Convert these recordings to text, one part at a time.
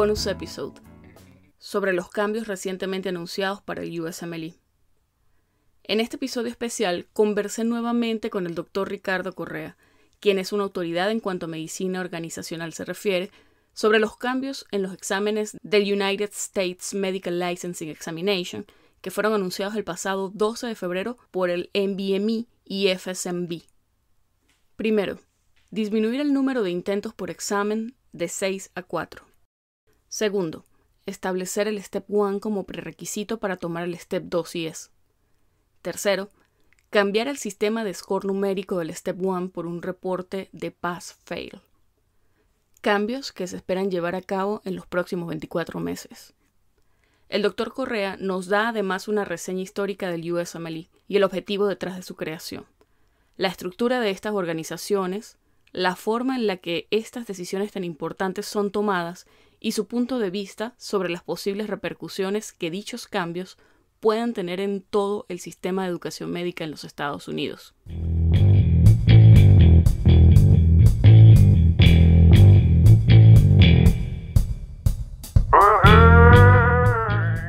Bonus Episode sobre los cambios recientemente anunciados para el USMLE. En este episodio especial conversé nuevamente con el Dr. Ricardo Correa, quien es una autoridad en cuanto a medicina organizacional se refiere, sobre los cambios en los exámenes del United States Medical Licensing Examination que fueron anunciados el pasado 12 de febrero por el NBME y FSMB. Primero, disminuir el número de intentos por examen de 6 a 4. Segundo, establecer el Step 1 como prerequisito para tomar el Step 2 si es. Tercero, cambiar el sistema de score numérico del Step 1 por un reporte de Pass-Fail. Cambios que se esperan llevar a cabo en los próximos 24 meses. El Dr. Correa nos da además una reseña histórica del USMLE y el objetivo detrás de su creación, la estructura de estas organizaciones, la forma en la que estas decisiones tan importantes son tomadas y su punto de vista sobre las posibles repercusiones que dichos cambios puedan tener en todo el sistema de educación médica en los Estados Unidos.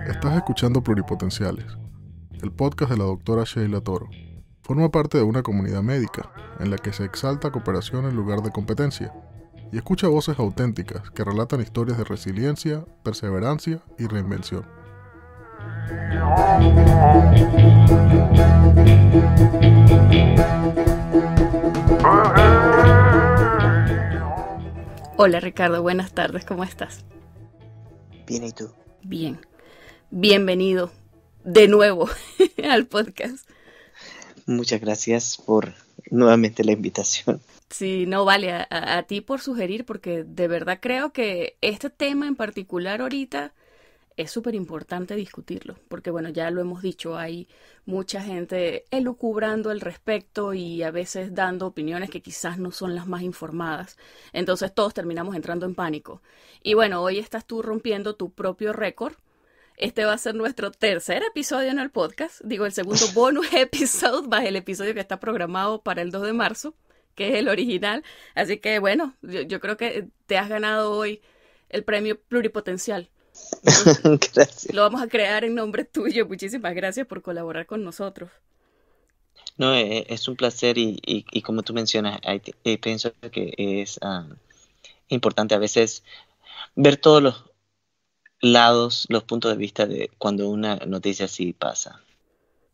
Estás escuchando Pluripotenciales, el podcast de la doctora Sheila Toro. Forma parte de una comunidad médica en la que se exalta cooperación en lugar de competencia y escucha voces auténticas que relatan historias de resiliencia, perseverancia y reinvención. Hola Ricardo, buenas tardes, ¿cómo estás? Bien, ¿y tú? Bien, bienvenido de nuevo al podcast. Muchas gracias por nuevamente la invitación. Sí, no, vale, a ti por sugerir, porque de verdad creo que este tema en particular ahorita es súper importante discutirlo, porque bueno, ya lo hemos dicho, hay mucha gente elucubrando al respecto y a veces dando opiniones que quizás no son las más informadas, entonces todos terminamos entrando en pánico. Y bueno, hoy estás tú rompiendo tu propio récord. Este va a ser nuestro tercer episodio en el podcast, el segundo bonus episode, más el episodio que está programado para el 2 de marzo, que es el original. Así que bueno, yo creo que te has ganado hoy el premio pluripotencial. Entonces, Gracias. lo vamos a crear en nombre tuyo. Muchísimas gracias por colaborar con nosotros. No, es un placer y como tú mencionas, pienso que es importante a veces ver todos los lados, los puntos de vista de cuando una noticia así pasa.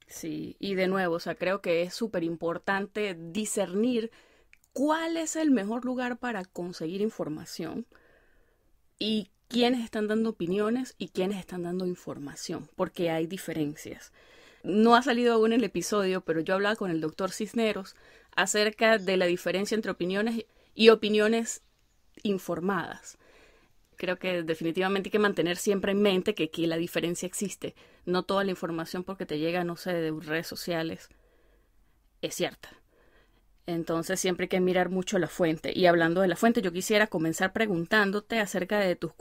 Sí, y de nuevo, creo que es súper importante discernir cuál es el mejor lugar para conseguir información y quiénes están dando opiniones y quiénes están dando información, porque hay diferencias. No ha salido aún el episodio, pero yo hablaba con el doctor Cisneros acerca de la diferencia entre opiniones y opiniones informadas. Creo que definitivamente hay que mantener siempre en mente que aquí la diferencia existe. No toda la información porque te llega, no sé, de redes sociales es cierta. Entonces siempre hay que mirar mucho la fuente. Y hablando de la fuente, yo quisiera comenzar preguntándote acerca de tus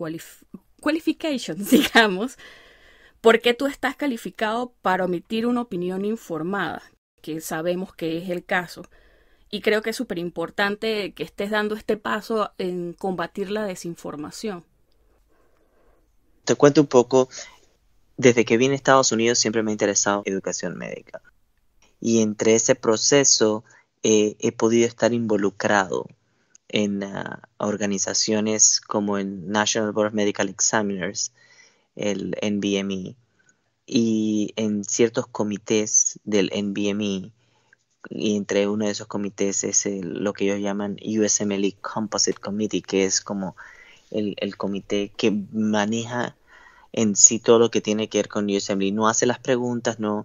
qualifications, digamos. ¿Por qué tú estás calificado para emitir una opinión informada? Que sabemos que es el caso. Y creo que es súper importante que estés dando este paso en combatir la desinformación. Te cuento un poco, desde que vine a Estados Unidos siempre me ha interesado educación médica. Y entre ese proceso he podido estar involucrado en organizaciones como el National Board of Medical Examiners, el NBME, y en ciertos comités del NBME. Y entre uno de esos comités es lo que ellos llaman USMLE Composite Committee, que es como el comité que maneja en sí todo lo que tiene que ver con USMLE. No hace las preguntas, no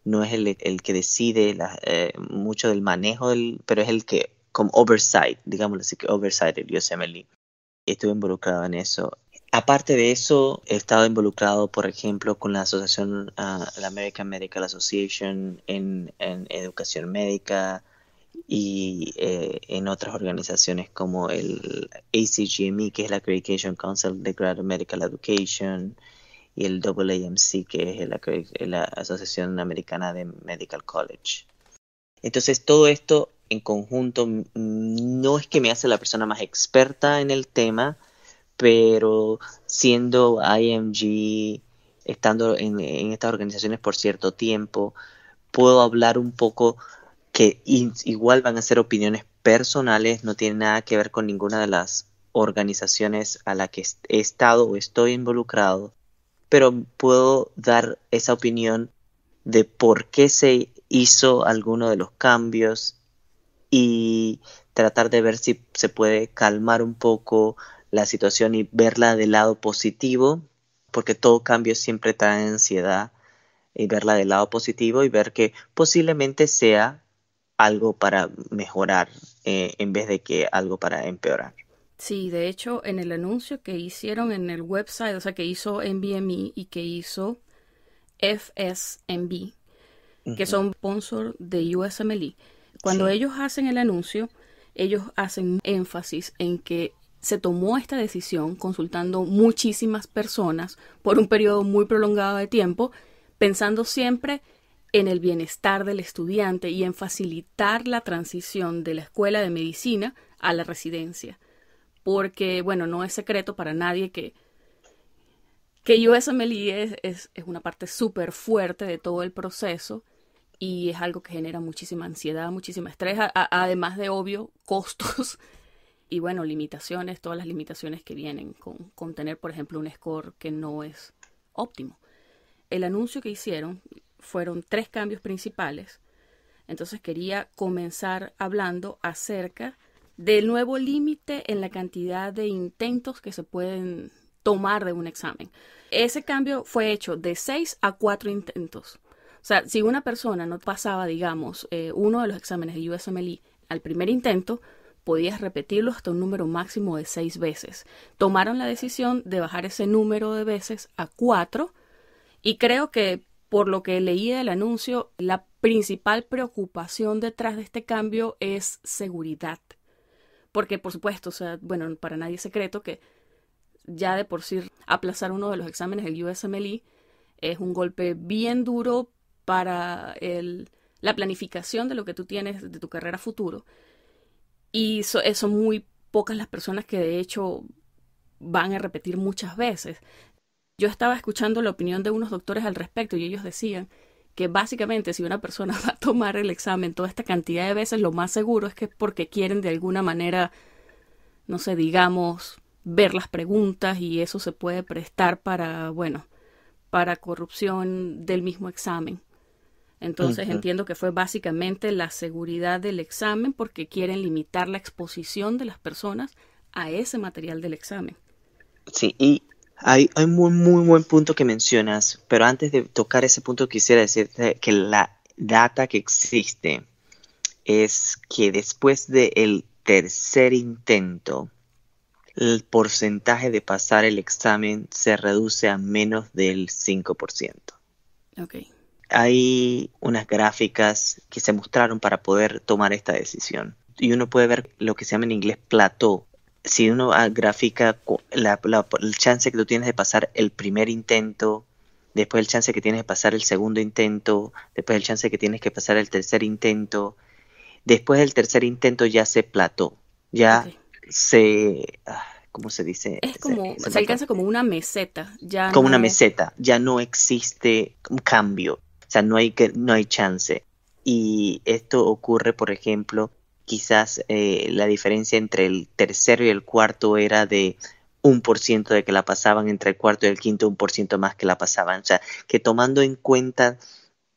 es el que decide mucho del manejo, pero es el que, como oversight, digámoslo así, que oversight el USMLE. Estuve involucrado en eso. Aparte de eso, he estado involucrado, por ejemplo, con la asociación, la American Medical Association en educación médica y en otras organizaciones como el ACGME, que es la Accreditation Council de Graduate Medical Education, y el AAMC, que es la Asociación Americana de Medical College. Entonces, todo esto en conjunto no es que me hace la persona más experta en el tema, pero siendo IMG, estando en estas organizaciones por cierto tiempo, puedo hablar un poco que igual van a ser opiniones personales, no tiene nada que ver con ninguna de las organizaciones a la que he estado o estoy involucrado, pero puedo dar esa opinión de por qué se hizo alguno de los cambios y tratar de ver si se puede calmar un poco la situación y verla del lado positivo, porque todo cambio siempre trae ansiedad, y verla del lado positivo y ver que posiblemente sea algo para mejorar en vez de que algo para empeorar. Sí, de hecho, en el anuncio que hicieron en el website, o sea, que hizo NBME y que hizo FSMB, que son sponsor de USMLE, cuando ellos hacen el anuncio, ellos hacen énfasis en que se tomó esta decisión consultando muchísimas personas por un periodo muy prolongado de tiempo, pensando siempre en el bienestar del estudiante y en facilitar la transición de la escuela de medicina a la residencia. Porque, bueno, no es secreto para nadie que USMLE es una parte súper fuerte de todo el proceso y es algo que genera muchísima ansiedad, muchísima estrés, además de, obvio, costos y, bueno, limitaciones, todas las limitaciones que vienen con tener, por ejemplo, un score que no es óptimo. El anuncio que hicieron fueron 3 cambios principales. Entonces quería comenzar hablando acerca del nuevo límite en la cantidad de intentos que se pueden tomar de un examen. Ese cambio fue hecho de 6 a 4 intentos. O sea, si una persona no pasaba, digamos, uno de los exámenes de USMLE al primer intento, podías repetirlo hasta un número máximo de 6 veces. Tomaron la decisión de bajar ese número de veces a 4 y creo que, por lo que leí del anuncio, la principal preocupación detrás de este cambio es seguridad. Porque, por supuesto, o sea, bueno, para nadie es secreto que ya de por sí aplazar uno de los exámenes del USMLE es un golpe bien duro para la planificación de lo que tú tienes de tu carrera futuro. Y son muy pocas las personas que de hecho van a repetir muchas veces. Yo estaba escuchando la opinión de unos doctores al respecto y ellos decían que básicamente si una persona va a tomar el examen toda esta cantidad de veces, lo más seguro es que es porque quieren de alguna manera, no sé, digamos, ver las preguntas y eso se puede prestar para, bueno, para corrupción del mismo examen. Entonces entiendo que fue básicamente la seguridad del examen porque quieren limitar la exposición de las personas a ese material del examen. Sí, y hay muy buen punto que mencionas, pero antes de tocar ese punto quisiera decirte que la data que existe es que después del tercer intento, el porcentaje de pasar el examen se reduce a menos del 5%. Ok. Hay unas gráficas que se mostraron para poder tomar esta decisión. Y uno puede ver lo que se llama en inglés plateau. Si uno grafica el chance que tú tienes de pasar el primer intento, después el chance que tienes de pasar el segundo intento, después el chance que tienes que pasar el tercer intento, después del tercer intento ya se plateau. Ya se... ¿Cómo se dice? Es como, se alcanza como una meseta. Ya como no... una meseta. Ya no existe un cambio. O sea, no hay chance. Y esto ocurre, por ejemplo, quizás la diferencia entre el tercero y el cuarto era de 1% de que la pasaban, entre el cuarto y el quinto 1% más que la pasaban. O sea, que tomando en cuenta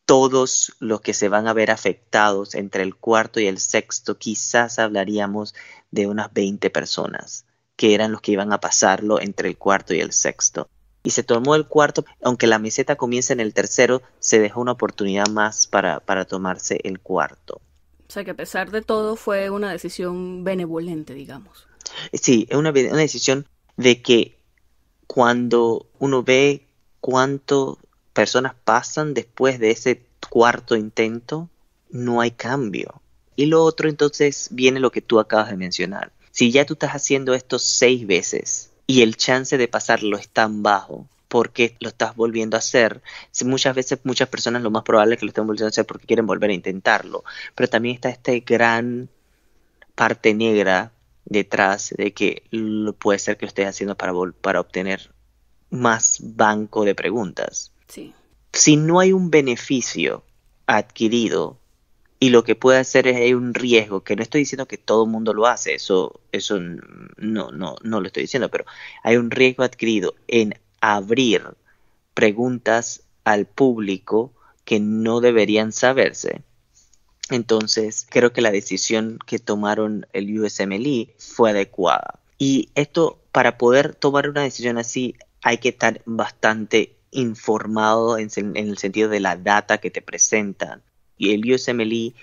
todos los que se van a ver afectados entre el cuarto y el sexto, quizás hablaríamos de unas 20 personas que eran los que iban a pasarlo entre el cuarto y el sexto. Y se tomó el cuarto, aunque la meseta comienza en el tercero, se dejó una oportunidad más para tomarse el cuarto. O sea que a pesar de todo fue una decisión benevolente, digamos. Sí, es una decisión de que cuando uno ve cuántas personas pasan después de ese cuarto intento, no hay cambio. Y lo otro entonces viene lo que tú acabas de mencionar. Si ya tú estás haciendo esto 6 veces y el chance de pasarlo es tan bajo, ¿por qué lo estás volviendo a hacer? Muchas veces, muchas personas lo más probable es que lo estén volviendo a hacer porque quieren volver a intentarlo. Pero también está esta gran parte negra detrás de que puede ser que lo estés haciendo para obtener más banco de preguntas. Sí. Si no hay un beneficio adquirido y lo que puede hacer es hay un riesgo, que no estoy diciendo que todo el mundo lo hace, eso no lo estoy diciendo, pero hay un riesgo adquirido en abrir preguntas al público que no deberían saberse. Entonces, creo que la decisión que tomaron el USMLE fue adecuada. Y esto, para poder tomar una decisión así, hay que estar bastante informado en el sentido de la data que te presentan. Y el USMLE,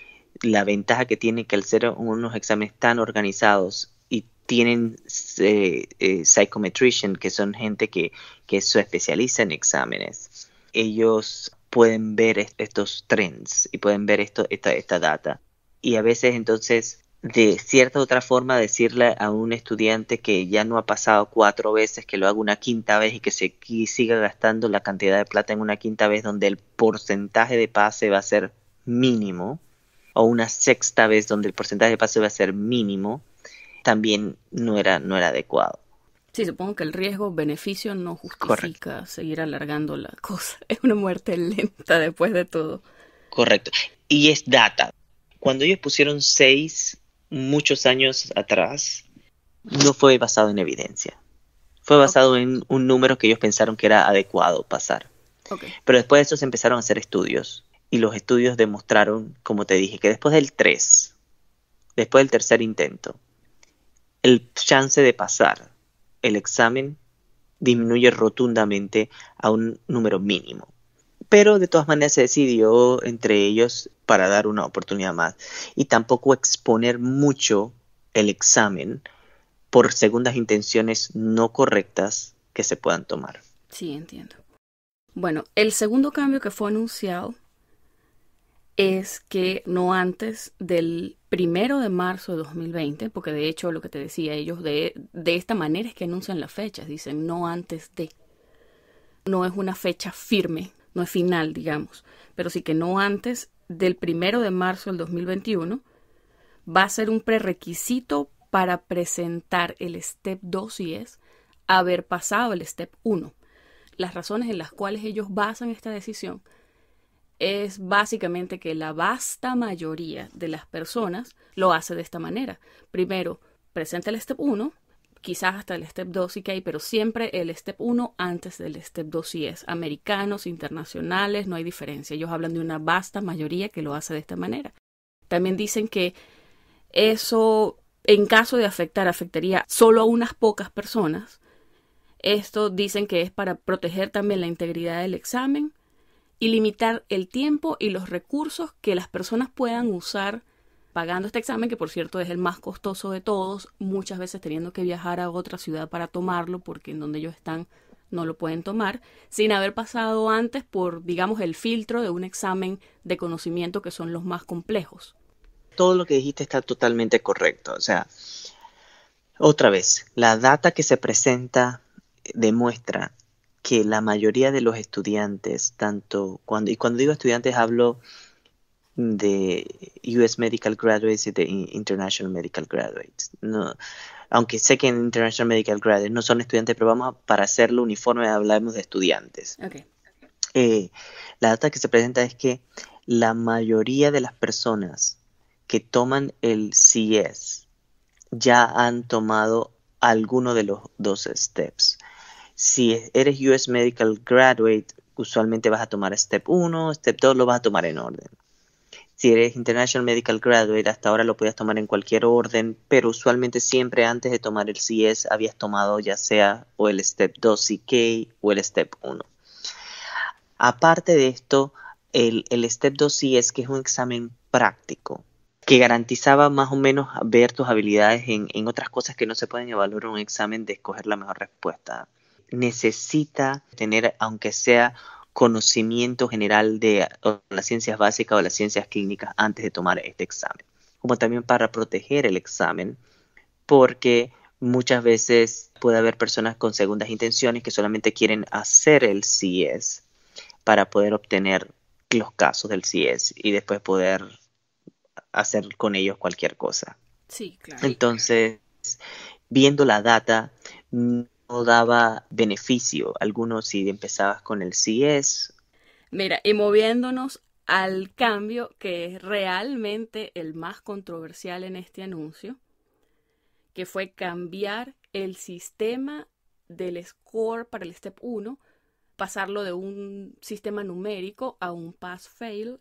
la ventaja que tiene que al ser unos exámenes tan organizados y tienen psychometrician, que son gente que se especializa en exámenes, ellos pueden ver estos trends y pueden ver esta data. Y a veces entonces, de cierta otra forma, decirle a un estudiante que ya no ha pasado 4 veces, que lo haga una quinta vez y que siga gastando la cantidad de plata en una quinta vez donde el porcentaje de pase va a ser mínimo, o una sexta vez donde el porcentaje de pase va a ser mínimo, también no era adecuado. Sí, supongo que el riesgo-beneficio no justifica seguir alargando la cosa. Es una muerte lenta después de todo. Correcto. Y es data. Cuando ellos pusieron 6 muchos años atrás, no fue basado en evidencia. Fue basado en un número que ellos pensaron que era adecuado pasar. Okay. Pero después de eso se empezaron a hacer estudios. Y los estudios demostraron, como te dije, que después del tercer intento, el chance de pasar el examen disminuye rotundamente a un número mínimo. Pero de todas maneras se decidió entre ellos para dar una oportunidad más. Y tampoco exponer mucho el examen por segundas intenciones no correctas que se puedan tomar. Sí, entiendo. Bueno, el segundo cambio que fue anunciado es que no antes del 1 de marzo de 2020, porque de hecho lo que te decía, ellos de esta manera es que anuncian las fechas, dicen no antes de. No es una fecha firme, no es final, digamos, pero sí que no antes del 1 de marzo del 2021 va a ser un prerequisito para presentar el Step 2 si es haber pasado el Step 1. Las razones en las cuales ellos basan esta decisión es básicamente que la vasta mayoría de las personas lo hace de esta manera. Primero, presenta el Step 1, quizás hasta el Step 2 sí que hay, pero siempre el Step 1 antes del Step 2 sí es. Americanos, internacionales, no hay diferencia. Ellos hablan de una vasta mayoría que lo hace de esta manera. También dicen que eso, en caso de afectaría solo a unas pocas personas. Esto dicen que es para proteger también la integridad del examen y limitar el tiempo y los recursos que las personas puedan usar pagando este examen, que por cierto es el más costoso de todos, muchas veces teniendo que viajar a otra ciudad para tomarlo porque en donde ellos están no lo pueden tomar, sin haber pasado antes por, digamos, el filtro de un examen de conocimiento que son los más complejos. Todo lo que dijiste está totalmente correcto. O sea, otra vez, la data que se presenta demuestra que la mayoría de los estudiantes, cuando digo estudiantes hablo de US Medical Graduates y de International Medical Graduates. No, aunque sé que en International Medical Graduates no son estudiantes, pero para hacerlo uniforme hablamos de estudiantes. Okay. La data que se presenta es que la mayoría de las personas que toman el CS ya han tomado alguno de los 2 steps. Si eres US Medical Graduate, usualmente vas a tomar Step 1, Step 2 lo vas a tomar en orden. Si eres International Medical Graduate, hasta ahora lo podías tomar en cualquier orden, pero usualmente siempre antes de tomar el CS habías tomado ya sea o el Step 2 CK o el Step 1. Aparte de esto, el Step 2 CS, que es un examen práctico, que garantizaba más o menos ver tus habilidades en otras cosas que no se pueden evaluar en un examen de escoger la mejor respuesta. Necesita tener, aunque sea conocimiento general de las ciencias básicas o las ciencias clínicas antes de tomar este examen, como también para proteger el examen, porque muchas veces puede haber personas con segundas intenciones que solamente quieren hacer el CS para poder obtener los casos del CS y después poder hacer con ellos cualquier cosa. Sí, claro. Entonces, viendo la data, no daba beneficio alguno si empezabas con el CS. Mira, y moviéndonos al cambio que es realmente el más controversial en este anuncio, que fue cambiar el sistema del score para el Step 1, pasarlo de un sistema numérico a un pass-fail,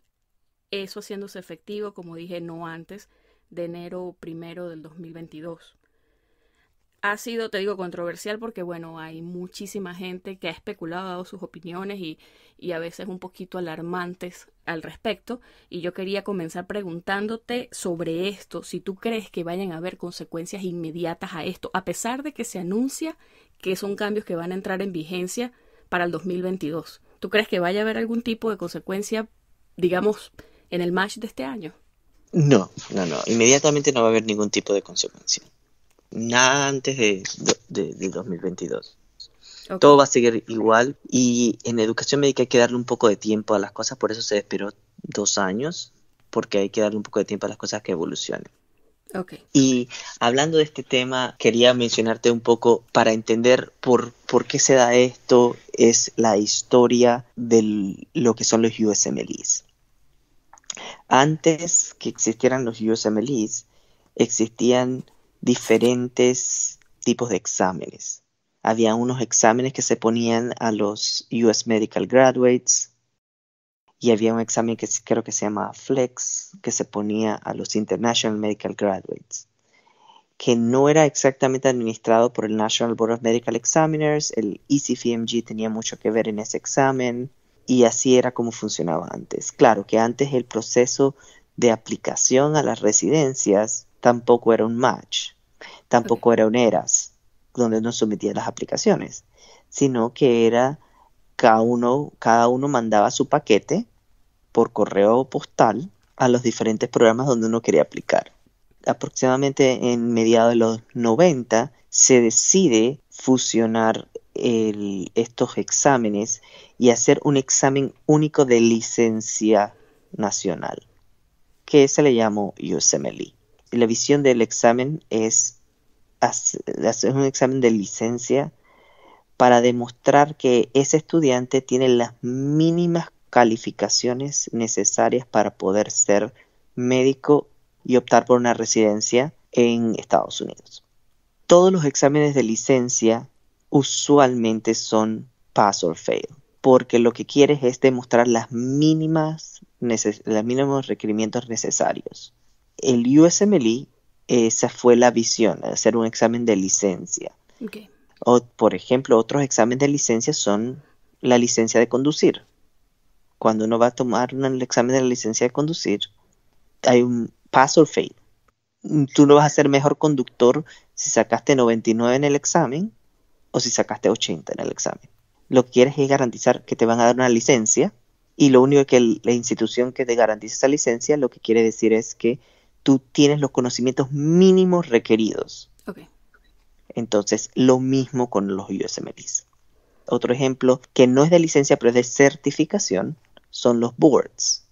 eso haciéndose efectivo, como dije, no antes de enero 1 del 2022. Ha sido, te digo, controversial porque, bueno, hay muchísima gente que ha especulado, ha dado sus opiniones y a veces un poquito alarmantes al respecto. Y yo quería comenzar preguntándote sobre esto, si tú crees que vayan a haber consecuencias inmediatas a esto, a pesar de que se anuncia que son cambios que van a entrar en vigencia para el 2022. ¿Tú crees que vaya a haber algún tipo de consecuencia, digamos, en el match de este año? No. Inmediatamente no va a haber ningún tipo de consecuencia. Nada antes de 2022. Okay. Todo va a seguir igual, y en educación médica hay que darle un poco de tiempo a las cosas, por eso se esperó 2 años, porque hay que darle un poco de tiempo a las cosas que evolucionen. Okay. Y hablando de este tema, quería mencionarte un poco para entender por qué se da esto, es la historia de lo que son los USMLEs. Antes que existieran los USMLEs, existían diferentes tipos de exámenes. Había unos exámenes que se ponían a los US Medical Graduates, y había un examen que creo que se llama FLEX, que se ponía a los International Medical Graduates, que no era exactamente administrado por el National Board of Medical Examiners. El ECFMG tenía mucho que ver en ese examen, y así era como funcionaba antes. Claro que antes el proceso de aplicación a las residencias tampoco era un match, tampoco era un ERAS, donde no sometía las aplicaciones, sino que era cada uno mandaba su paquete por correo postal a los diferentes programas donde uno quería aplicar. Aproximadamente en mediados de los 90 se decide fusionar estos exámenes y hacer un examen único de licencia nacional, que se le llamó USMLE. La visión del examen es hacer un examen de licencia para demostrar que ese estudiante tiene las mínimas calificaciones necesarias para poder ser médico y optar por una residencia en Estados Unidos. Todos los exámenes de licencia usualmente son pass or fail, porque lo que quieres es demostrar los mínimos requerimientos necesarios. El USMLE, esa fue la visión, hacer un examen de licencia. Okay. O, por ejemplo, otros exámenes de licencia son la licencia de conducir. Cuando uno va a tomar el examen de la licencia de conducir, hay un pass or fail. Tú no vas a ser mejor conductor si sacaste 99 en el examen o si sacaste 80 en el examen. Lo que quieres es garantizar que te van a dar una licencia, y lo único que la institución que te garantiza esa licencia, lo que quiere decir es que tú tienes los conocimientos mínimos requeridos. Okay. Entonces, lo mismo con los USMLEs. Otro ejemplo que no es de licencia pero es de certificación son los boards.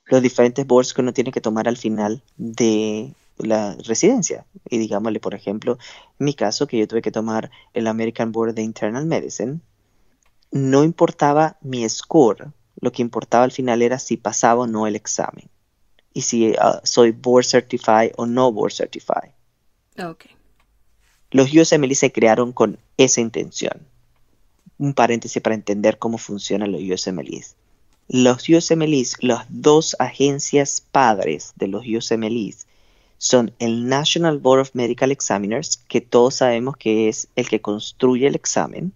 Los diferentes boards que uno tiene que tomar al final de la residencia. Y digámosle, por ejemplo, en mi caso, que yo tuve que tomar el American Board of Internal Medicine, no importaba mi score, lo que importaba al final era si pasaba o no el examen. Y si soy board certified o no board certified. Okay. Los USMLE se crearon con esa intención. Un paréntesis para entender cómo funcionan los USMLEs. Los USMLEs, las dos agencias padres de los USMLEs, son el National Board of Medical Examiners, que todos sabemos que es el que construye el examen,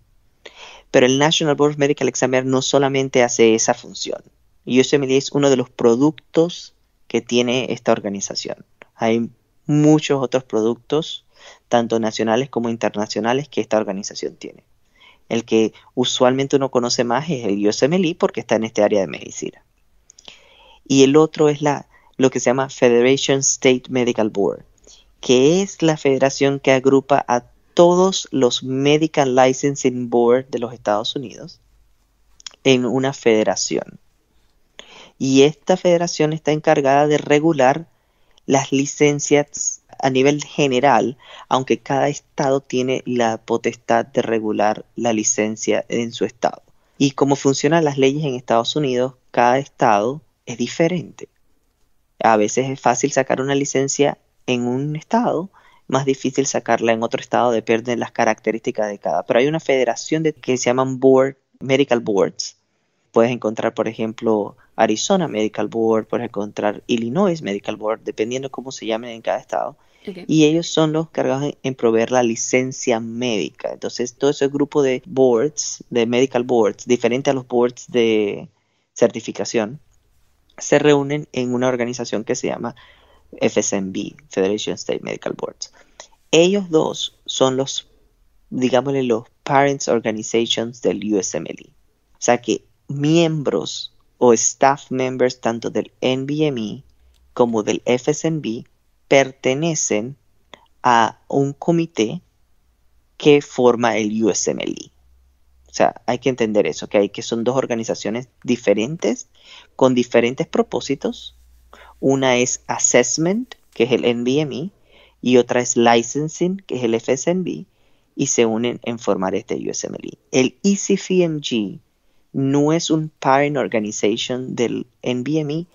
pero el National Board of Medical Examiners no solamente hace esa función. USMLE es uno de los productos que tiene esta organización. Hay muchos otros productos, tanto nacionales como internacionales, que esta organización tiene. El que usualmente uno conoce más es el USMLE porque está en este área de medicina. Y el otro es lo que se llama Federation State Medical Board, que es la federación que agrupa a todos los Medical Licensing Board de los Estados Unidos en una federación. Y esta federación está encargada de regular las licencias a nivel general, aunque cada estado tiene la potestad de regular la licencia en su estado. Y cómo funcionan las leyes en Estados Unidos, cada estado es diferente. A veces es fácil sacar una licencia en un estado, más difícil sacarla en otro estado, depende de las características de cada. Pero hay una federación que se llaman medical boards. Puedes encontrar, por ejemplo, Arizona Medical Board, puedes encontrar Illinois Medical Board, dependiendo cómo se llamen en cada estado. Okay. Y ellos son los cargados en proveer la licencia médica. Entonces, todo ese grupo de boards, de medical boards, diferente a los boards de certificación, se reúnen en una organización que se llama FSMB, Federation State Medical Boards. Ellos dos son los, digámosle, los Parents Organizations del USMLE. O sea que miembros o staff members tanto del NBME como del FSMB pertenecen a un comité que forma el USMLE. O sea, hay que entender eso, que son dos organizaciones diferentes con diferentes propósitos. Una es Assessment, que es el NBME, y otra es Licensing, que es el FSMB, y se unen en formar este USMLE. El ECFMG no es un parent organization del NBME,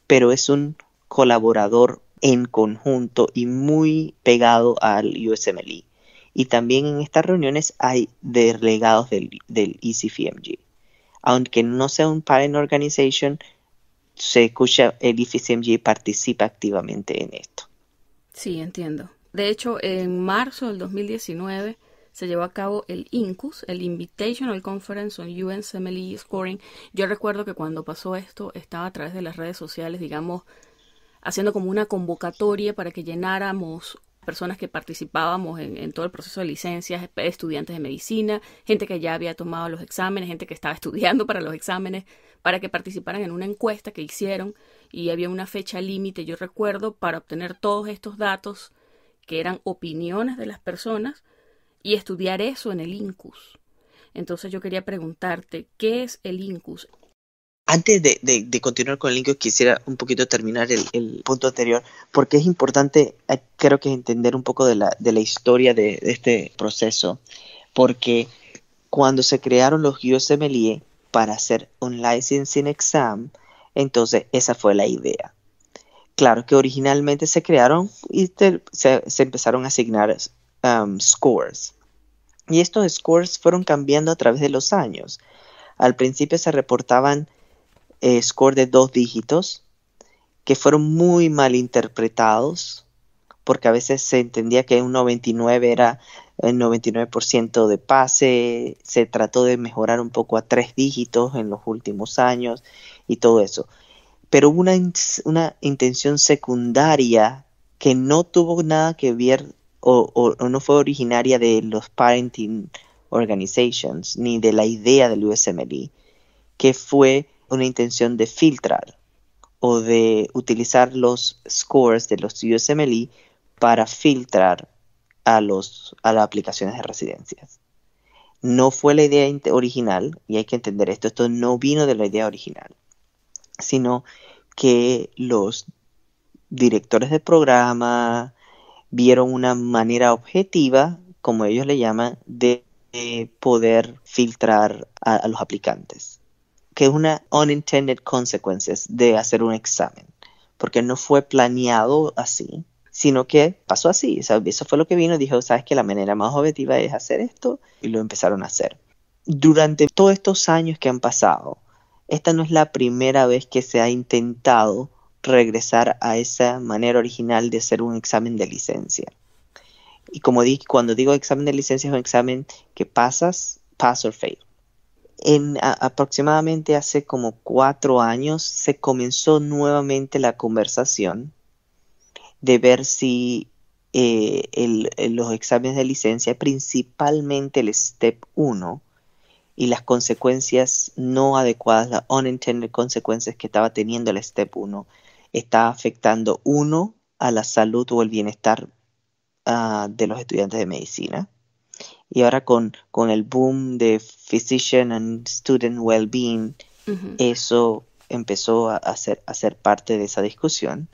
pero es un colaborador en conjunto y muy pegado al USMLE. Y también en estas reuniones hay delegados del ECFMG. Aunque no sea un parent organization, se escucha, el ECFMG participa activamente en esto. Sí, entiendo. De hecho, en marzo del 2019 se llevó a cabo el INCUS, el Invitational Conference on USMLE Scoring. Yo recuerdo que cuando pasó esto estaba a través de las redes sociales, digamos, haciendo como una convocatoria para que llenáramos personas que participábamos en todo el proceso de licencias, estudiantes de medicina, gente que ya había tomado los exámenes, gente que estaba estudiando para los exámenes, para que participaran en una encuesta que hicieron y había una fecha límite, yo recuerdo, para obtener todos estos datos que eran opiniones de las personas y estudiar eso en el INCUS. Entonces yo quería preguntarte, ¿qué es el INCUS? Antes de continuar con el INCUS, quisiera un poquito terminar el punto anterior, porque es importante, creo que entender un poco de la historia de este proceso, porque cuando se crearon los USMLE para hacer un licensing exam, entonces esa fue la idea. Claro que originalmente se crearon y se empezaron a asignar scores. Y estos scores fueron cambiando a través de los años. Al principio se reportaban scores de 2 dígitos que fueron muy mal interpretados porque a veces se entendía que un 99 era el 99% de pase. Se trató de mejorar un poco a 3 dígitos en los últimos años y todo eso. Pero hubo una intención secundaria que no tuvo nada que ver o no fue originaria de los parenting organizations ni de la idea del USMLE, que fue una intención de filtrar o de utilizar los scores de los USMLE para filtrar a las aplicaciones de residencias. No fue la idea original, y hay que entender esto no vino de la idea original, sino que los directores de programa vieron una manera objetiva, como ellos le llaman, de poder filtrar a los aplicantes, que es una unintended consequences de hacer un examen, porque no fue planeado así, sino que pasó así. O sea, eso fue lo que vino y dijo, sabes que la manera más objetiva es hacer esto, y lo empezaron a hacer. Durante todos estos años que han pasado, esta no es la primera vez que se ha intentado regresar a esa manera original de hacer un examen de licencia. Y como cuando digo examen de licencia es un examen que pasas, pass or fail. Aproximadamente hace como 4 años se comenzó nuevamente la conversación de ver si los exámenes de licencia, principalmente el Step 1, y las consecuencias no adecuadas, las unintended consecuencias que estaba teniendo el Step 1, está afectando, uno, a la salud o el bienestar de los estudiantes de medicina. Y ahora con el boom de Physician and Student Wellbeing, eso empezó a ser parte de esa discusión.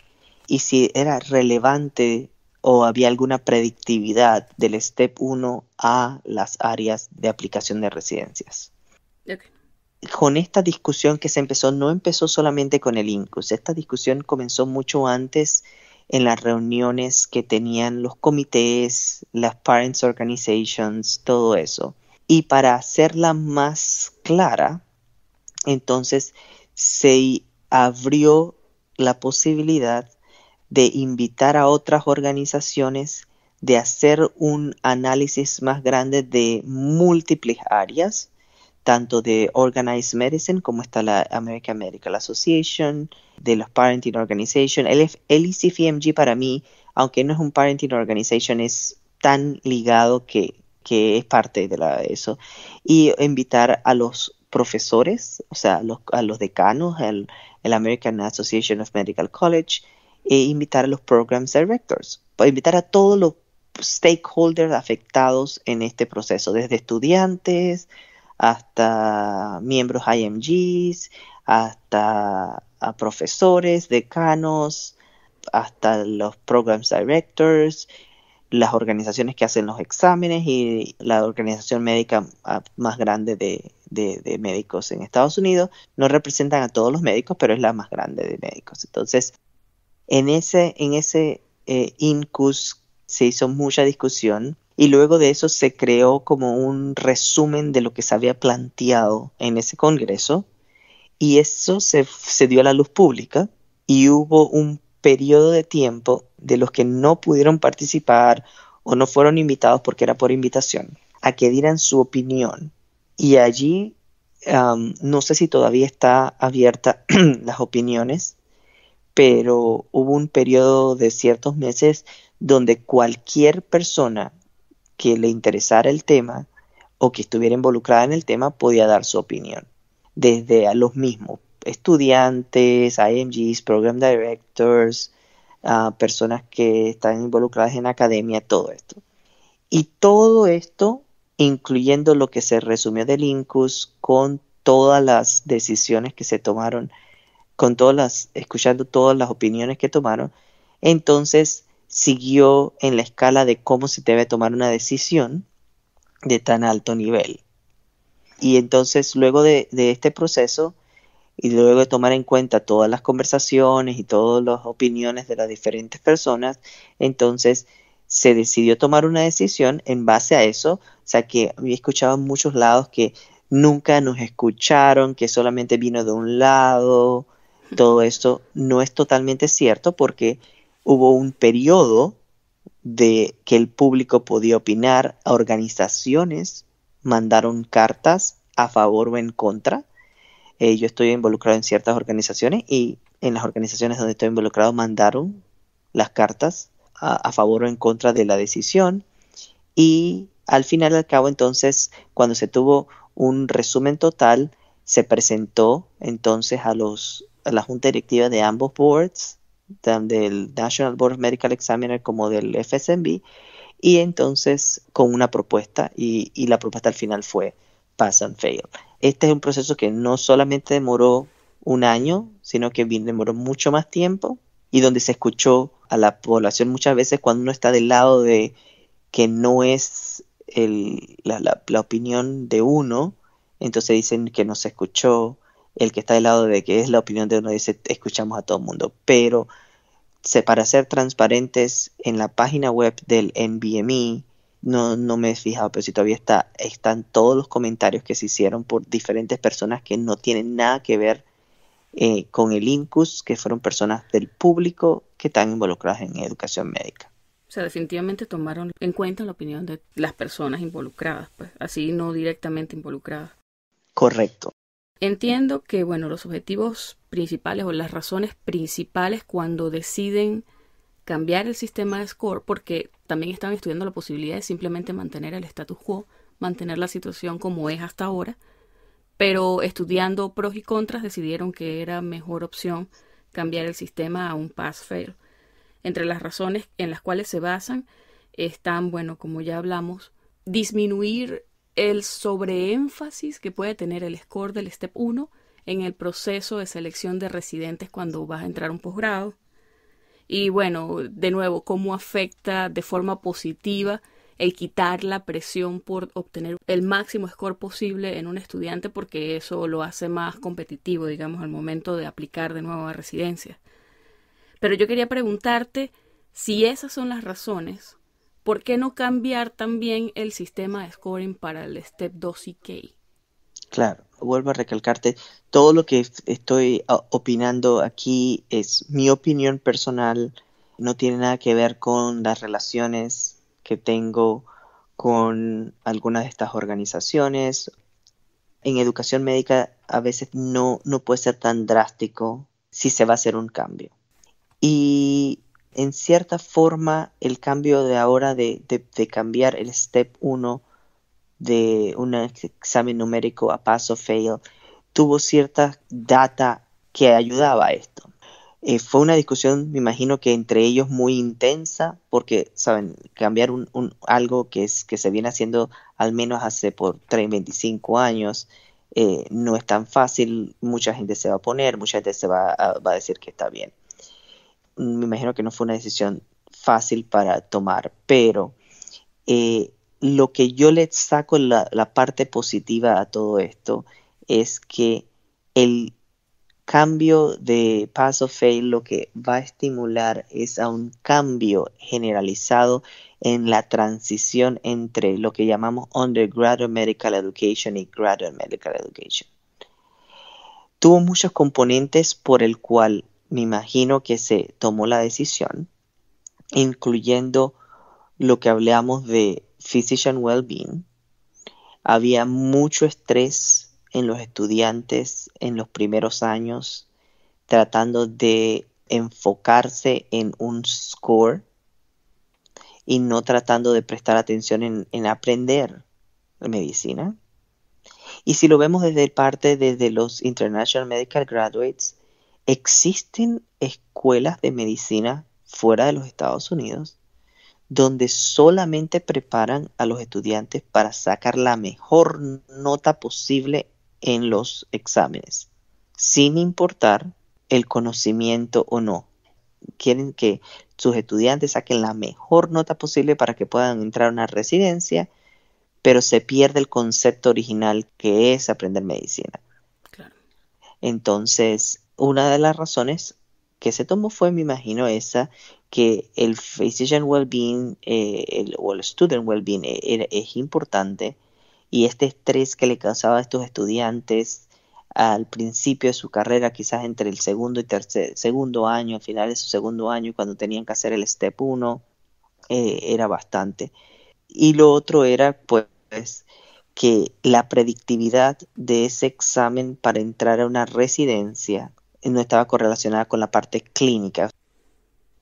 Y si era relevante o había alguna predictividad del Step 1 a las áreas de aplicación de residencias. Okay. Con esta discusión que no empezó solamente con el INCUS, esta discusión comenzó mucho antes en las reuniones que tenían los comités, las parents organizations, todo eso. Y para hacerla más clara, entonces se abrió la posibilidad de invitar a otras organizaciones de hacer un análisis más grande de múltiples áreas, tanto de Organized Medicine, como está la American Medical Association, de los Parenting Organization. El ECFMG para mí, aunque no es un Parenting Organization, es tan ligado que es parte de eso. Y invitar a los profesores, o sea, a los decanos, el American Association of Medical College, e invitar a los Programs Directors, invitar a todos los stakeholders afectados en este proceso, desde estudiantes hasta miembros IMGs, hasta a profesores, decanos, hasta los Programs Directors, las organizaciones que hacen los exámenes y la organización médica más grande de médicos en Estados Unidos. No representan a todos los médicos, pero es la más grande de médicos. Entonces, en ese INCUS se hizo mucha discusión y luego de eso se creó como un resumen de lo que se había planteado en ese congreso y eso se dio a la luz pública y hubo un periodo de tiempo de los que no pudieron participar o no fueron invitados porque era por invitación a que dieran su opinión y allí no sé si todavía está abierta las opiniones, pero hubo un periodo de ciertos meses donde cualquier persona que le interesara el tema o que estuviera involucrada en el tema podía dar su opinión, desde a los mismos estudiantes, IMGs, Program Directors, personas que están involucradas en academia, todo esto. Y todo esto, incluyendo lo que se resumió del INCUS, con todas las decisiones que se tomaron, escuchando todas las opiniones que tomaron, entonces siguió en la escala de cómo se debe tomar una decisión de tan alto nivel. Y entonces luego de este proceso y luego de tomar en cuenta todas las conversaciones y todas las opiniones de las diferentes personas, entonces se decidió tomar una decisión en base a eso. O sea que había escuchado en muchos lados que nunca nos escucharon, que solamente vino de un lado. Todo esto no es totalmente cierto porque hubo un periodo de que el público podía opinar, organizaciones mandaron cartas a favor o en contra. Yo estoy involucrado en ciertas organizaciones y en las organizaciones donde estoy involucrado mandaron las cartas a favor o en contra de la decisión y al final al cabo entonces cuando se tuvo un resumen total se presentó entonces a la junta directiva de ambos boards, del National Board of Medical Examiner como del FSMB, y entonces con una propuesta y la propuesta al final fue Pass and Fail. Este es un proceso que no solamente demoró un año, sino que demoró mucho más tiempo y donde se escuchó a la población muchas veces cuando uno está del lado de que no es la opinión de uno, entonces dicen que no se escuchó. El que está del lado de que es la opinión de uno dice escuchamos a todo el mundo, pero para ser transparentes en la página web del NBME no me he fijado, pero si todavía están todos los comentarios que se hicieron por diferentes personas que no tienen nada que ver con el INCUS, que fueron personas del público que están involucradas en educación médica. O sea, definitivamente tomaron en cuenta la opinión de las personas involucradas, pues así no directamente involucradas. Correcto. Entiendo que, bueno, los objetivos principales o las razones principales cuando deciden cambiar el sistema de score, porque también estaban estudiando la posibilidad de simplemente mantener el status quo, mantener la situación como es hasta ahora, pero estudiando pros y contras decidieron que era mejor opción cambiar el sistema a un pass-fail. Entre las razones en las cuales se basan están, bueno, como ya hablamos, disminuir el sobreénfasis que puede tener el score del Step 1 en el proceso de selección de residentes cuando vas a entrar a un posgrado, Y bueno, de nuevo, cómo afecta de forma positiva el quitar la presión por obtener el máximo score posible en un estudiante, porque eso lo hace más competitivo, digamos, al momento de aplicar de nuevo a residencia. Pero yo quería preguntarte, si esas son las razones, ¿por qué no cambiar también el sistema de scoring para el Step 2 CK? Claro, vuelvo a recalcarte, todo lo que estoy opinando aquí es mi opinión personal, no tiene nada que ver con las relaciones que tengo con algunas de estas organizaciones. En educación médica a veces no puede ser tan drástico si se va a hacer un cambio. Y en cierta forma el cambio de ahora de cambiar el Step 1 de un examen numérico a pass o fail tuvo cierta data que ayudaba a esto. Fue una discusión, me imagino que entre ellos muy intensa, porque, saben, cambiar algo que se viene haciendo al menos hace por 25 años, no es tan fácil. Mucha gente se va a oponer, mucha gente va a decir que está bien. Me imagino que no fue una decisión fácil para tomar, pero lo que yo le saco la parte positiva a todo esto es que el cambio de pass o fail lo que va a estimular es a un cambio generalizado en la transición entre lo que llamamos undergraduate medical education y graduate medical education. Tuvo muchos componentes por el cual me imagino que se tomó la decisión, incluyendo lo que hablamos de physician well-being. Había mucho estrés en los estudiantes en los primeros años, tratando de enfocarse en un score y no tratando de prestar atención en aprender medicina. Y si lo vemos desde los International Medical Graduates, existen escuelas de medicina fuera de los Estados Unidos donde solamente preparan a los estudiantes para sacar la mejor nota posible en los exámenes, sin importar el conocimiento o no. Quieren que sus estudiantes saquen la mejor nota posible para que puedan entrar a una residencia, pero se pierde el concepto original que es aprender medicina. Claro. Entonces, una de las razones que se tomó fue, me imagino, esa, que el physician well-being o el student well-being es importante, y este estrés que le causaba a estos estudiantes al principio de su carrera, quizás entre el segundo y segundo año, al final de su segundo año, cuando tenían que hacer el Step 1, era bastante. Y lo otro era, pues, que la predictividad de ese examen para entrar a una residencia no estaba correlacionada con la parte clínica.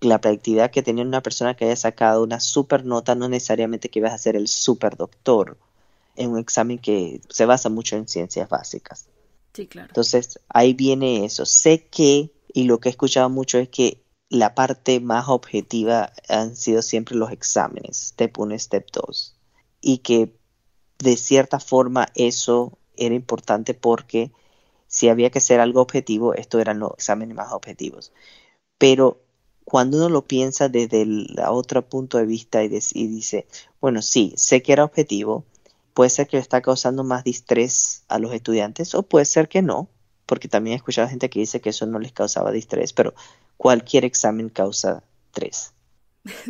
La predictividad que tenía una persona que haya sacado una super nota no necesariamente que ibas a ser el super doctor en un examen que se basa mucho en ciencias básicas. Sí, claro. Entonces, ahí viene eso. Sé que, y lo que he escuchado mucho es que la parte más objetiva han sido siempre los exámenes, Step 1 y Step 2. Y que de cierta forma eso era importante porque si había que hacer algo objetivo, estos eran los exámenes más objetivos. Pero cuando uno lo piensa desde el otro punto de vista y dice, bueno, sí, sé que era objetivo, puede ser que le está causando más distrés a los estudiantes o puede ser que no, porque también he escuchado gente que dice que eso no les causaba distrés, pero cualquier examen causa estrés.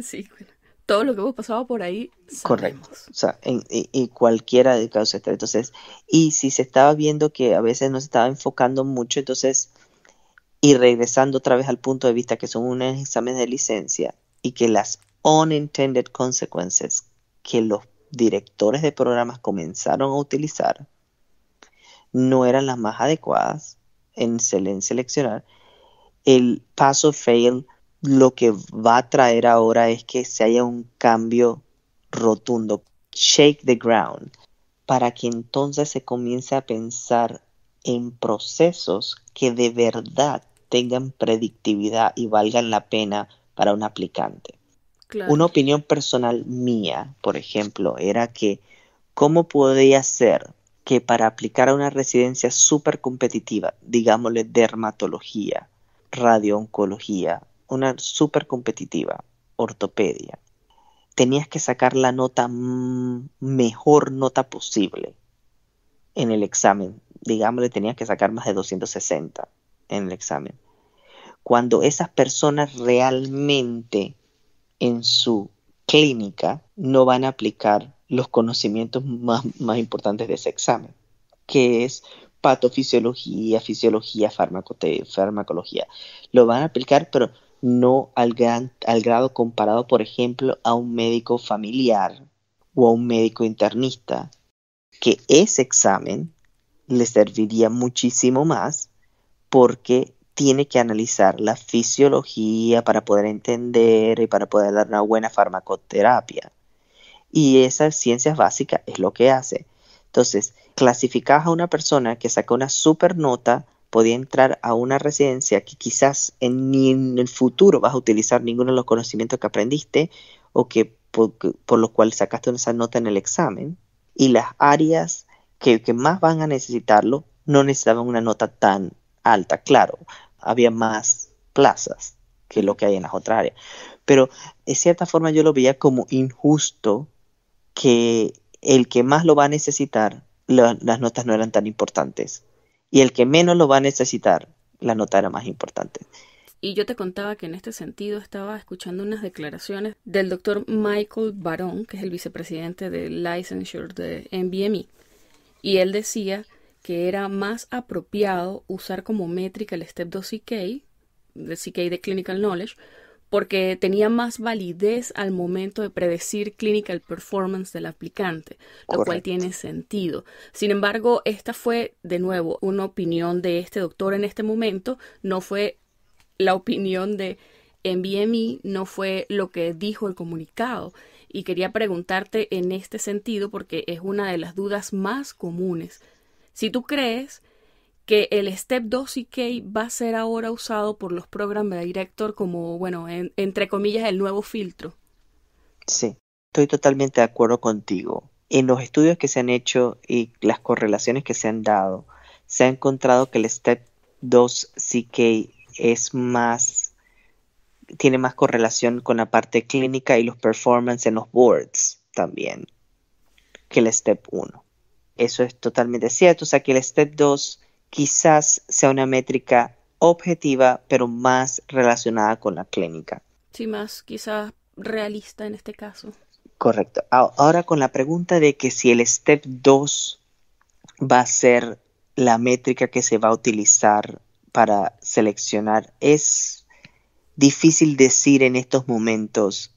Sí, bueno, todo lo que hemos pasado por ahí sabemos. Correcto, o sea, y cualquiera de causa estrés. Entonces, y si se estaba viendo que a veces no se estaba enfocando mucho, entonces, y regresando otra vez al punto de vista que son unos exámenes de licencia y que las unintended consequences que los directores de programas comenzaron a utilizar no eran las más adecuadas en seleccionar, el pass or fail lo que va a traer ahora es que se haya un cambio rotundo, shake the ground, para que entonces se comience a pensar en procesos que de verdad tengan predictividad y valgan la pena para un aplicante. Claro. Una opinión personal mía, por ejemplo, era que ¿cómo podría ser que para aplicar a una residencia súper competitiva, digámosle dermatología, radiooncología una súper competitiva, ortopedia, tenías que sacar la mejor nota posible en el examen. Digamos, tenías que sacar más de 260 en el examen. Cuando esas personas realmente en su clínica no van a aplicar los conocimientos más importantes de ese examen, que es patofisiología, fisiología, farmacología. Lo van a aplicar, pero no al grado comparado, por ejemplo, a un médico familiar o a un médico internista, que ese examen le serviría muchísimo más porque tiene que analizar la fisiología para poder entender y para poder dar una buena farmacoterapia. Y esas ciencias básicas es lo que hace. Entonces, clasificabas a una persona que sacó una super nota, podía entrar a una residencia que quizás ni en el futuro vas a utilizar ninguno de los conocimientos que aprendiste o que por los cuales sacaste esa nota en el examen. Y las áreas que más van a necesitarlo no necesitaban una nota tan alta. Claro, había más plazas que lo que hay en las otras áreas. Pero de cierta forma yo lo veía como injusto que el que más lo va a necesitar, las notas no eran tan importantes. Y el que menos lo va a necesitar, la nota era más importante. Y yo te contaba que en este sentido estaba escuchando unas declaraciones del doctor Michael Barone, que es el vicepresidente de Licensure de NBME. Y él decía que era más apropiado usar como métrica el Step 2 CK, de CK de Clinical Knowledge, porque tenía más validez al momento de predecir clinical performance del aplicante, lo cual tiene sentido. Sin embargo, esta fue, de nuevo, una opinión de este doctor en este momento, no fue la opinión de NBME, no fue lo que dijo el comunicado. Y quería preguntarte en este sentido, porque es una de las dudas más comunes. Si tú crees que el Step 2 CK va a ser ahora usado por los Program Director como, bueno, entre comillas, el nuevo filtro. Sí, estoy totalmente de acuerdo contigo. En los estudios que se han hecho y las correlaciones que se han dado, se ha encontrado que el Step 2 CK tiene más correlación con la parte clínica y los performance en los boards también que el Step 1. Eso es totalmente cierto. O sea que el Step 2 quizás sea una métrica objetiva, pero más relacionada con la clínica. Sí, más quizás realista en este caso. Correcto. Ahora con la pregunta de que si el Step 2 va a ser la métrica que se va a utilizar para seleccionar, es difícil decir en estos momentos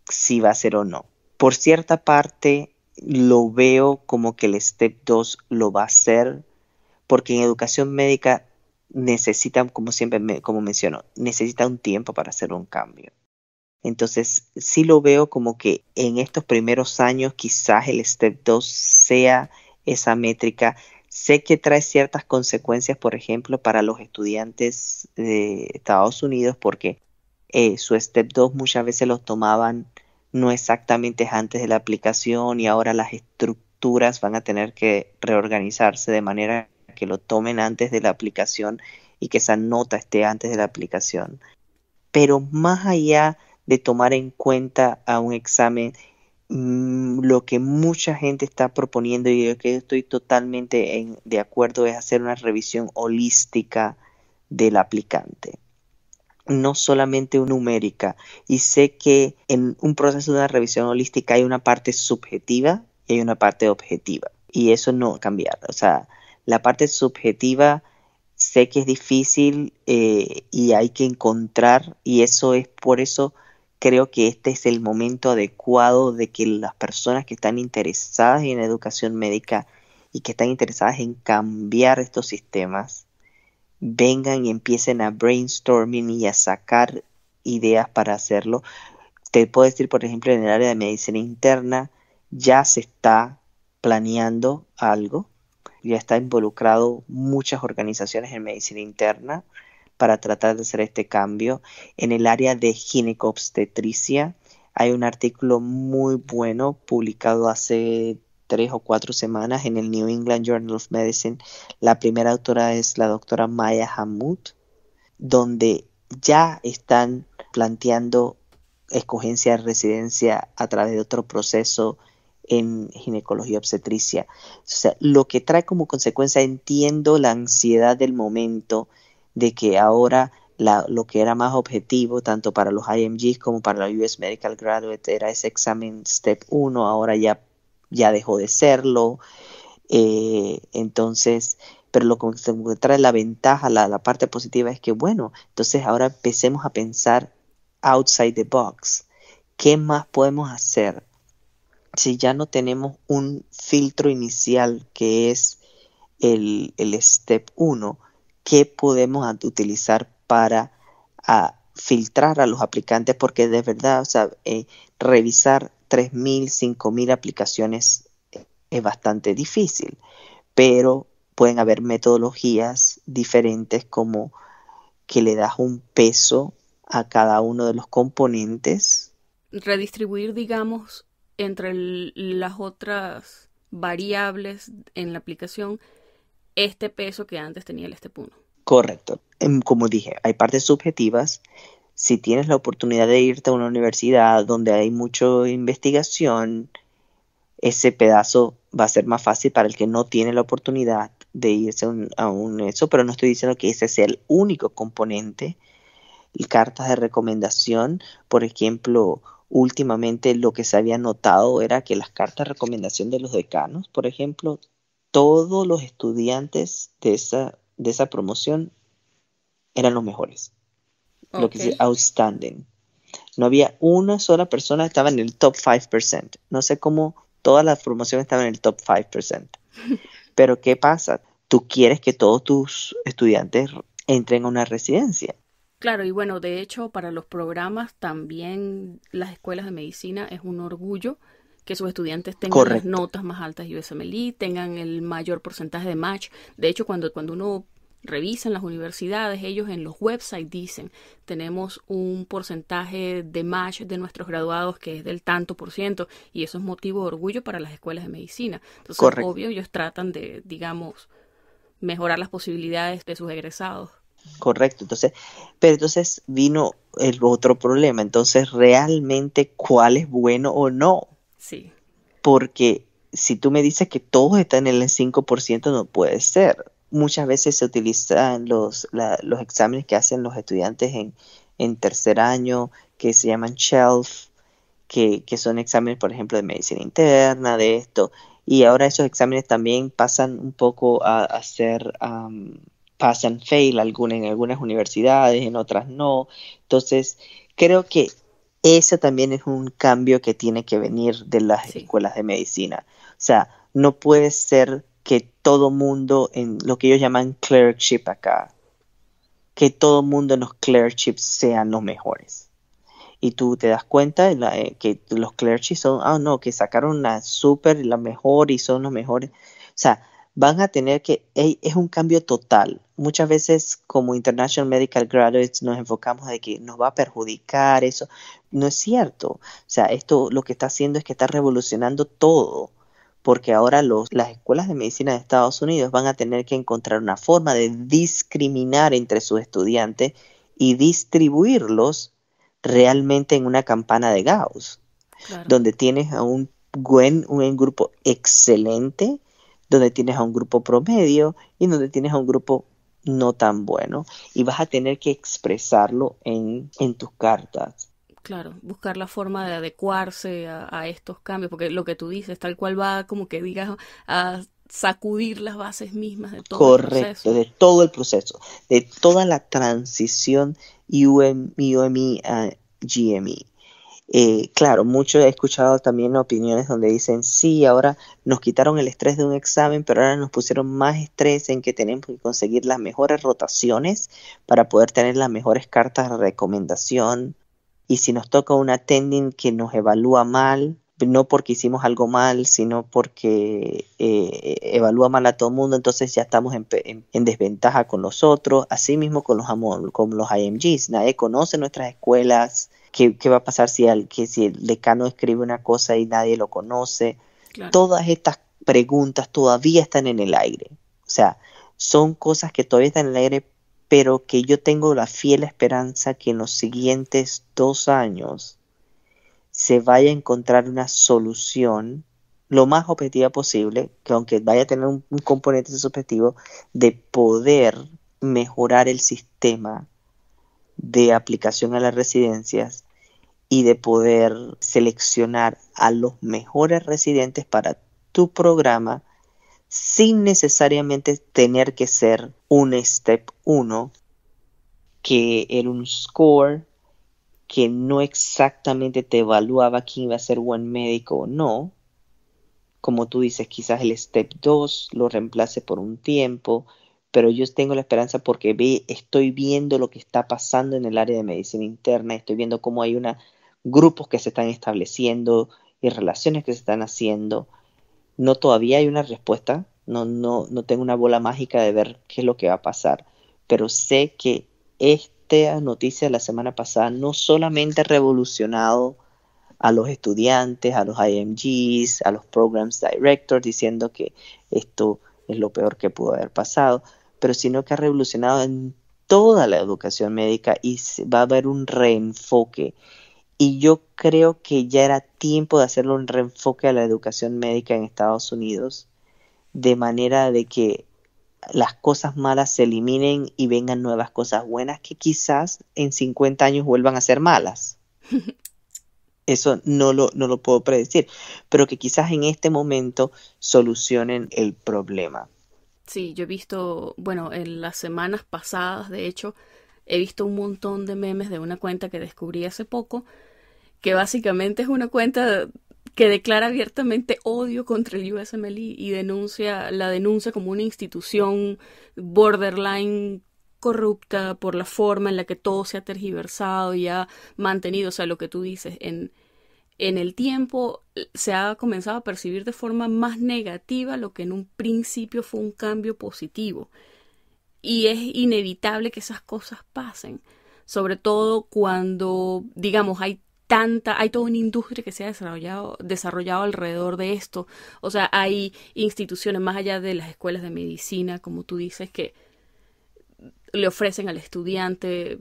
si va a ser o no. Por cierta parte, lo veo como que el Step 2 lo va a hacer, porque en educación médica necesita, como siempre, como menciono, necesita un tiempo para hacer un cambio. Entonces, sí lo veo como que en estos primeros años quizás el Step 2 sea esa métrica. Sé que trae ciertas consecuencias, por ejemplo, para los estudiantes de Estados Unidos, porque su Step 2 muchas veces los tomaban no exactamente antes de la aplicación y ahora las estructuras van a tener que reorganizarse de manera que lo tomen antes de la aplicación y que esa nota esté antes de la aplicación. Pero más allá de tomar en cuenta a un examen, lo que mucha gente está proponiendo y que estoy totalmente de acuerdo es hacer una revisión holística del aplicante, no solamente numérica. Y sé que en un proceso de una revisión holística hay una parte subjetiva y hay una parte objetiva, y eso no va a cambiar. O sea, la parte subjetiva sé que es difícil y hay que encontrar, y eso es por eso creo que este es el momento adecuado de que las personas que están interesadas en educación médica y que están interesadas en cambiar estos sistemas vengan y empiecen a brainstorming y a sacar ideas para hacerlo. Te puedo decir, por ejemplo, en el área de medicina interna ya se está planeando algo, ya está involucrado muchas organizaciones en medicina interna para tratar de hacer este cambio. En el área de ginecobstetricia hay un artículo muy bueno publicado hace 3 o 4 semanas en el New England Journal of Medicine. La primera autora es la doctora Maya Hamoud, donde ya están planteando escogencia de residencia a través de otro proceso en ginecología obstetricia. O sea, lo que trae como consecuencia, entiendo la ansiedad del momento de que ahora lo que era más objetivo, tanto para los IMGs como para la US Medical Graduate, era ese examen Step 1, ahora ya dejó de serlo. Entonces, pero lo que trae la ventaja, la parte positiva es que, bueno, entonces ahora empecemos a pensar outside the box. ¿Qué más podemos hacer? Si ya no tenemos un filtro inicial que es el Step 1, ¿qué podemos utilizar para filtrar a los aplicantes? Porque de verdad, o sea, revisar 3,000, 5,000 aplicaciones es bastante difícil, pero pueden haber metodologías diferentes como que le das un peso a cada uno de los componentes. Redistribuir, digamos, entre las otras variables en la aplicación este peso que antes tenía el Step 1. Correcto. Como dije, hay partes subjetivas. Si tienes la oportunidad de irte a una universidad donde hay mucha investigación, ese pedazo va a ser más fácil para el que no tiene la oportunidad de irse a un eso, pero no estoy diciendo que ese sea el único componente. Cartas de recomendación, por ejemplo, últimamente lo que se había notado era que las cartas de recomendación de los decanos, por ejemplo, todos los estudiantes de esa promoción eran los mejores. Okay. Lo que es outstanding. No había una sola persona que estaba en el top 5%. No sé cómo todas las promociones estaban en el top 5%. Pero ¿qué pasa? Tú quieres que todos tus estudiantes entren a una residencia. Claro, y bueno, de hecho, para los programas también las escuelas de medicina es un orgullo que sus estudiantes tengan las notas más altas de USMLE, tengan el mayor porcentaje de match. De hecho, cuando uno revisa en las universidades, ellos en los websites dicen, tenemos un porcentaje de match de nuestros graduados que es del tanto %, y eso es motivo de orgullo para las escuelas de medicina. Entonces, obvio, ellos tratan de, digamos, mejorar las posibilidades de sus egresados. Correcto, entonces vino el otro problema, entonces realmente cuál es bueno o no. Sí. Porque si tú me dices que todos están en el 5%, no puede ser. Muchas veces se utilizan los exámenes que hacen los estudiantes en tercer año, que se llaman SHELF, que son exámenes, por ejemplo, de medicina interna, de esto, y ahora esos exámenes también pasan un poco a ser pass and fail en algunas universidades, en otras no. Entonces, creo que ese también es un cambio que tiene que venir de las escuelas de medicina. O sea, no puede ser que todo mundo, en lo que ellos llaman clerkship acá, que todo mundo en los clerkships sean los mejores. Y tú te das cuenta que los clerkships son, que sacaron la mejor y son los mejores. O sea, van a tener es un cambio total. Muchas veces como International Medical Graduates nos enfocamos de que nos va a perjudicar eso. No es cierto. O sea, esto lo que está haciendo es que está revolucionando todo. Porque ahora las escuelas de medicina de Estados Unidos van a tener que encontrar una forma de discriminar entre sus estudiantes y distribuirlos realmente en una campana de Gauss. Claro. Donde tienes a un grupo excelente, donde tienes a un grupo promedio y donde tienes a un grupo no tan bueno, y vas a tener que expresarlo en tus cartas. Claro, buscar la forma de adecuarse a estos cambios, porque lo que tú dices, tal cual va como que digas a sacudir las bases mismas de todo el proceso. Correcto, de todo el proceso, de toda la transición UME a GME. Claro, mucho he escuchado también opiniones donde dicen, sí, ahora nos quitaron el estrés de un examen, pero ahora nos pusieron más estrés en que tenemos que conseguir las mejores rotaciones para poder tener las mejores cartas de recomendación. Y si nos toca un attending que nos evalúa mal, no porque hicimos algo mal, sino porque evalúa mal a todo el mundo, entonces ya estamos en desventaja con los otros. Así mismo con los IMGs, nadie conoce nuestras escuelas. ¿Qué va a pasar si el decano escribe una cosa y nadie lo conoce? Claro. Todas estas preguntas todavía están en el aire. O sea, son cosas que todavía están en el aire pero que yo tengo la fiel esperanza que en los siguientes 2 años se vaya a encontrar una solución lo más objetiva posible, que aunque vaya a tener un componente subjetivo, de poder mejorar el sistema de aplicación a las residencias y de poder seleccionar a los mejores residentes para tu programa sin necesariamente tener que ser un Step 1, que era un score que no exactamente te evaluaba quién iba a ser buen médico o no. Como tú dices, quizás el Step 2 lo reemplace por un tiempo, pero yo tengo la esperanza porque estoy viendo lo que está pasando en el área de medicina interna, estoy viendo cómo hay grupos que se están estableciendo y relaciones que se están haciendo. No todavía hay una respuesta, no tengo una bola mágica de ver qué es lo que va a pasar, pero sé que esta noticia de la semana pasada no solamente ha revolucionado a los estudiantes, a los IMGs, a los Programs Directors, diciendo que esto es lo peor que pudo haber pasado, pero sino que ha revolucionado en toda la educación médica y va a haber un reenfoque. Y yo creo que ya era tiempo de hacerle un reenfoque a la educación médica en Estados Unidos, de manera de que las cosas malas se eliminen y vengan nuevas cosas buenas que quizás en 50 años vuelvan a ser malas. Eso no lo puedo predecir, pero que quizás en este momento solucionen el problema. Sí, yo he visto, bueno, en las semanas pasadas, de hecho, he visto un montón de memes de una cuenta que descubrí hace poco, que básicamente es una cuenta que declara abiertamente odio contra el USMLE y la denuncia como una institución borderline corrupta por la forma en la que todo se ha tergiversado y ha mantenido, o sea, lo que tú dices, en el tiempo se ha comenzado a percibir de forma más negativa lo que en un principio fue un cambio positivo. Y es inevitable que esas cosas pasen, sobre todo cuando, digamos, hay toda una industria que se ha desarrollado alrededor de esto. O sea, hay instituciones más allá de las escuelas de medicina, como tú dices, que le ofrecen al estudiante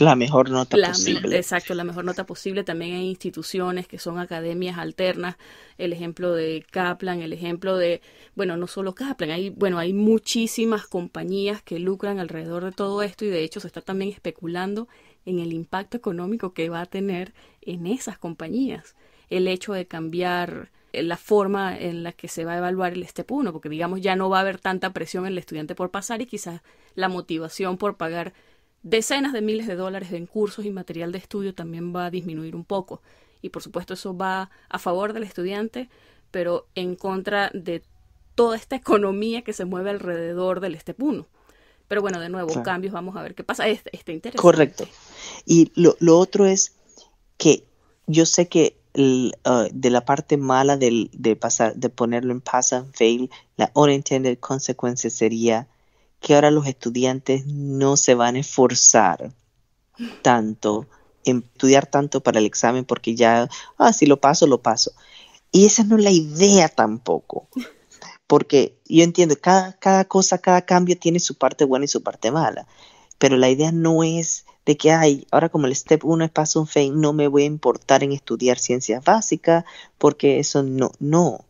la mejor nota posible. Exacto, la mejor nota posible. También hay instituciones que son academias alternas. El ejemplo de Kaplan, el ejemplo de, bueno, no solo Kaplan, hay muchísimas compañías que lucran alrededor de todo esto y de hecho se está también especulando en el impacto económico que va a tener en esas compañías el hecho de cambiar la forma en la que se va a evaluar el Step 1, porque digamos ya no va a haber tanta presión en el estudiante por pasar y quizás la motivación por pagar decenas de miles de dólares en cursos y material de estudio también va a disminuir un poco. Y por supuesto eso va a favor del estudiante, pero en contra de toda esta economía que se mueve alrededor del Step 1. Pero bueno, de nuevo, claro, cambios, vamos a ver qué pasa. Está interesante. Correcto. Y lo otro es que yo sé que de la parte mala de ponerlo en pass and fail, la unintended consequence sería que ahora los estudiantes no se van a esforzar tanto en estudiar tanto para el examen porque ya, si lo paso, lo paso. Y esa no es la idea tampoco. Porque yo entiendo, cada cosa, cada cambio tiene su parte buena y su parte mala. Pero la idea no es de que, ahora como el Step 1 es pass and fail, no me voy a importar en estudiar ciencias básicas, porque eso no.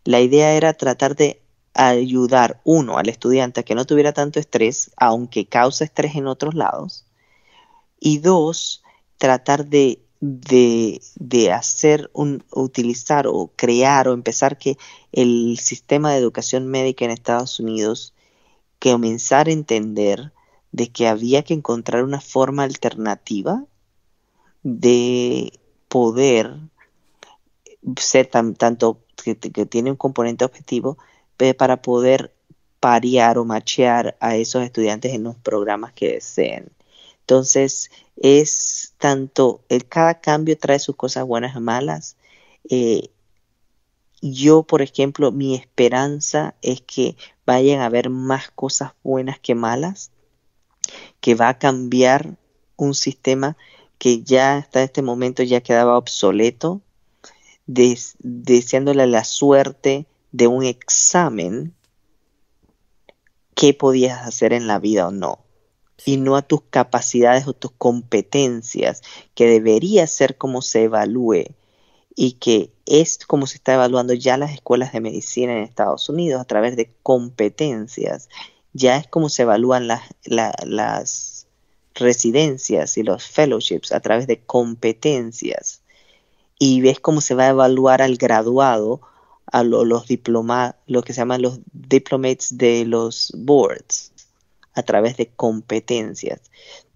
La idea era tratar de ayudar, al estudiante a que no tuviera tanto estrés, aunque causa estrés en otros lados. Y 2, tratar de utilizar o crear o empezar que el sistema de educación médica en Estados Unidos comenzar a entender de que había que encontrar una forma alternativa de poder ser tanto que tiene un componente objetivo para poder parear o machear a esos estudiantes en los programas que deseen. Entonces, es tanto, cada cambio trae sus cosas buenas y malas. Yo, por ejemplo, mi esperanza es que vayan a haber más cosas buenas que malas, que va a cambiar un sistema que ya hasta este momento ya quedaba obsoleto, deseándole la suerte de un examen, qué podías hacer en la vida o no. y no a tus capacidades o tus competencias, que debería ser como se evalúe y que es como se está evaluando ya las escuelas de medicina en Estados Unidos a través de competencias. Ya es como se evalúan las residencias y los fellowships a través de competencias. Y ves cómo se va a evaluar al graduado, a lo que se llaman los diplomates de los boards, a través de competencias.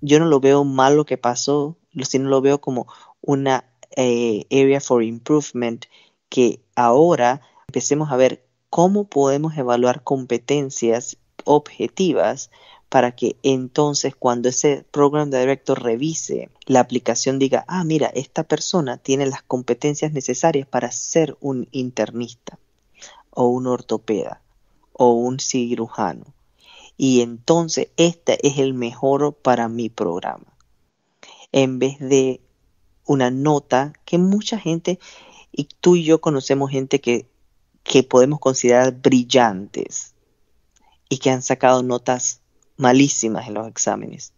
Yo no lo veo mal lo que pasó, sino lo veo como una area for improvement, que ahora empecemos a ver cómo podemos evaluar competencias objetivas para que entonces cuando ese program director revise la aplicación diga, mira, esta persona tiene las competencias necesarias para ser un internista o un ortopeda o un cirujano. Y entonces este es el mejor para mi programa. En vez de una nota que mucha gente, y tú y yo conocemos gente que podemos considerar brillantes y que han sacado notas malísimas en los exámenes,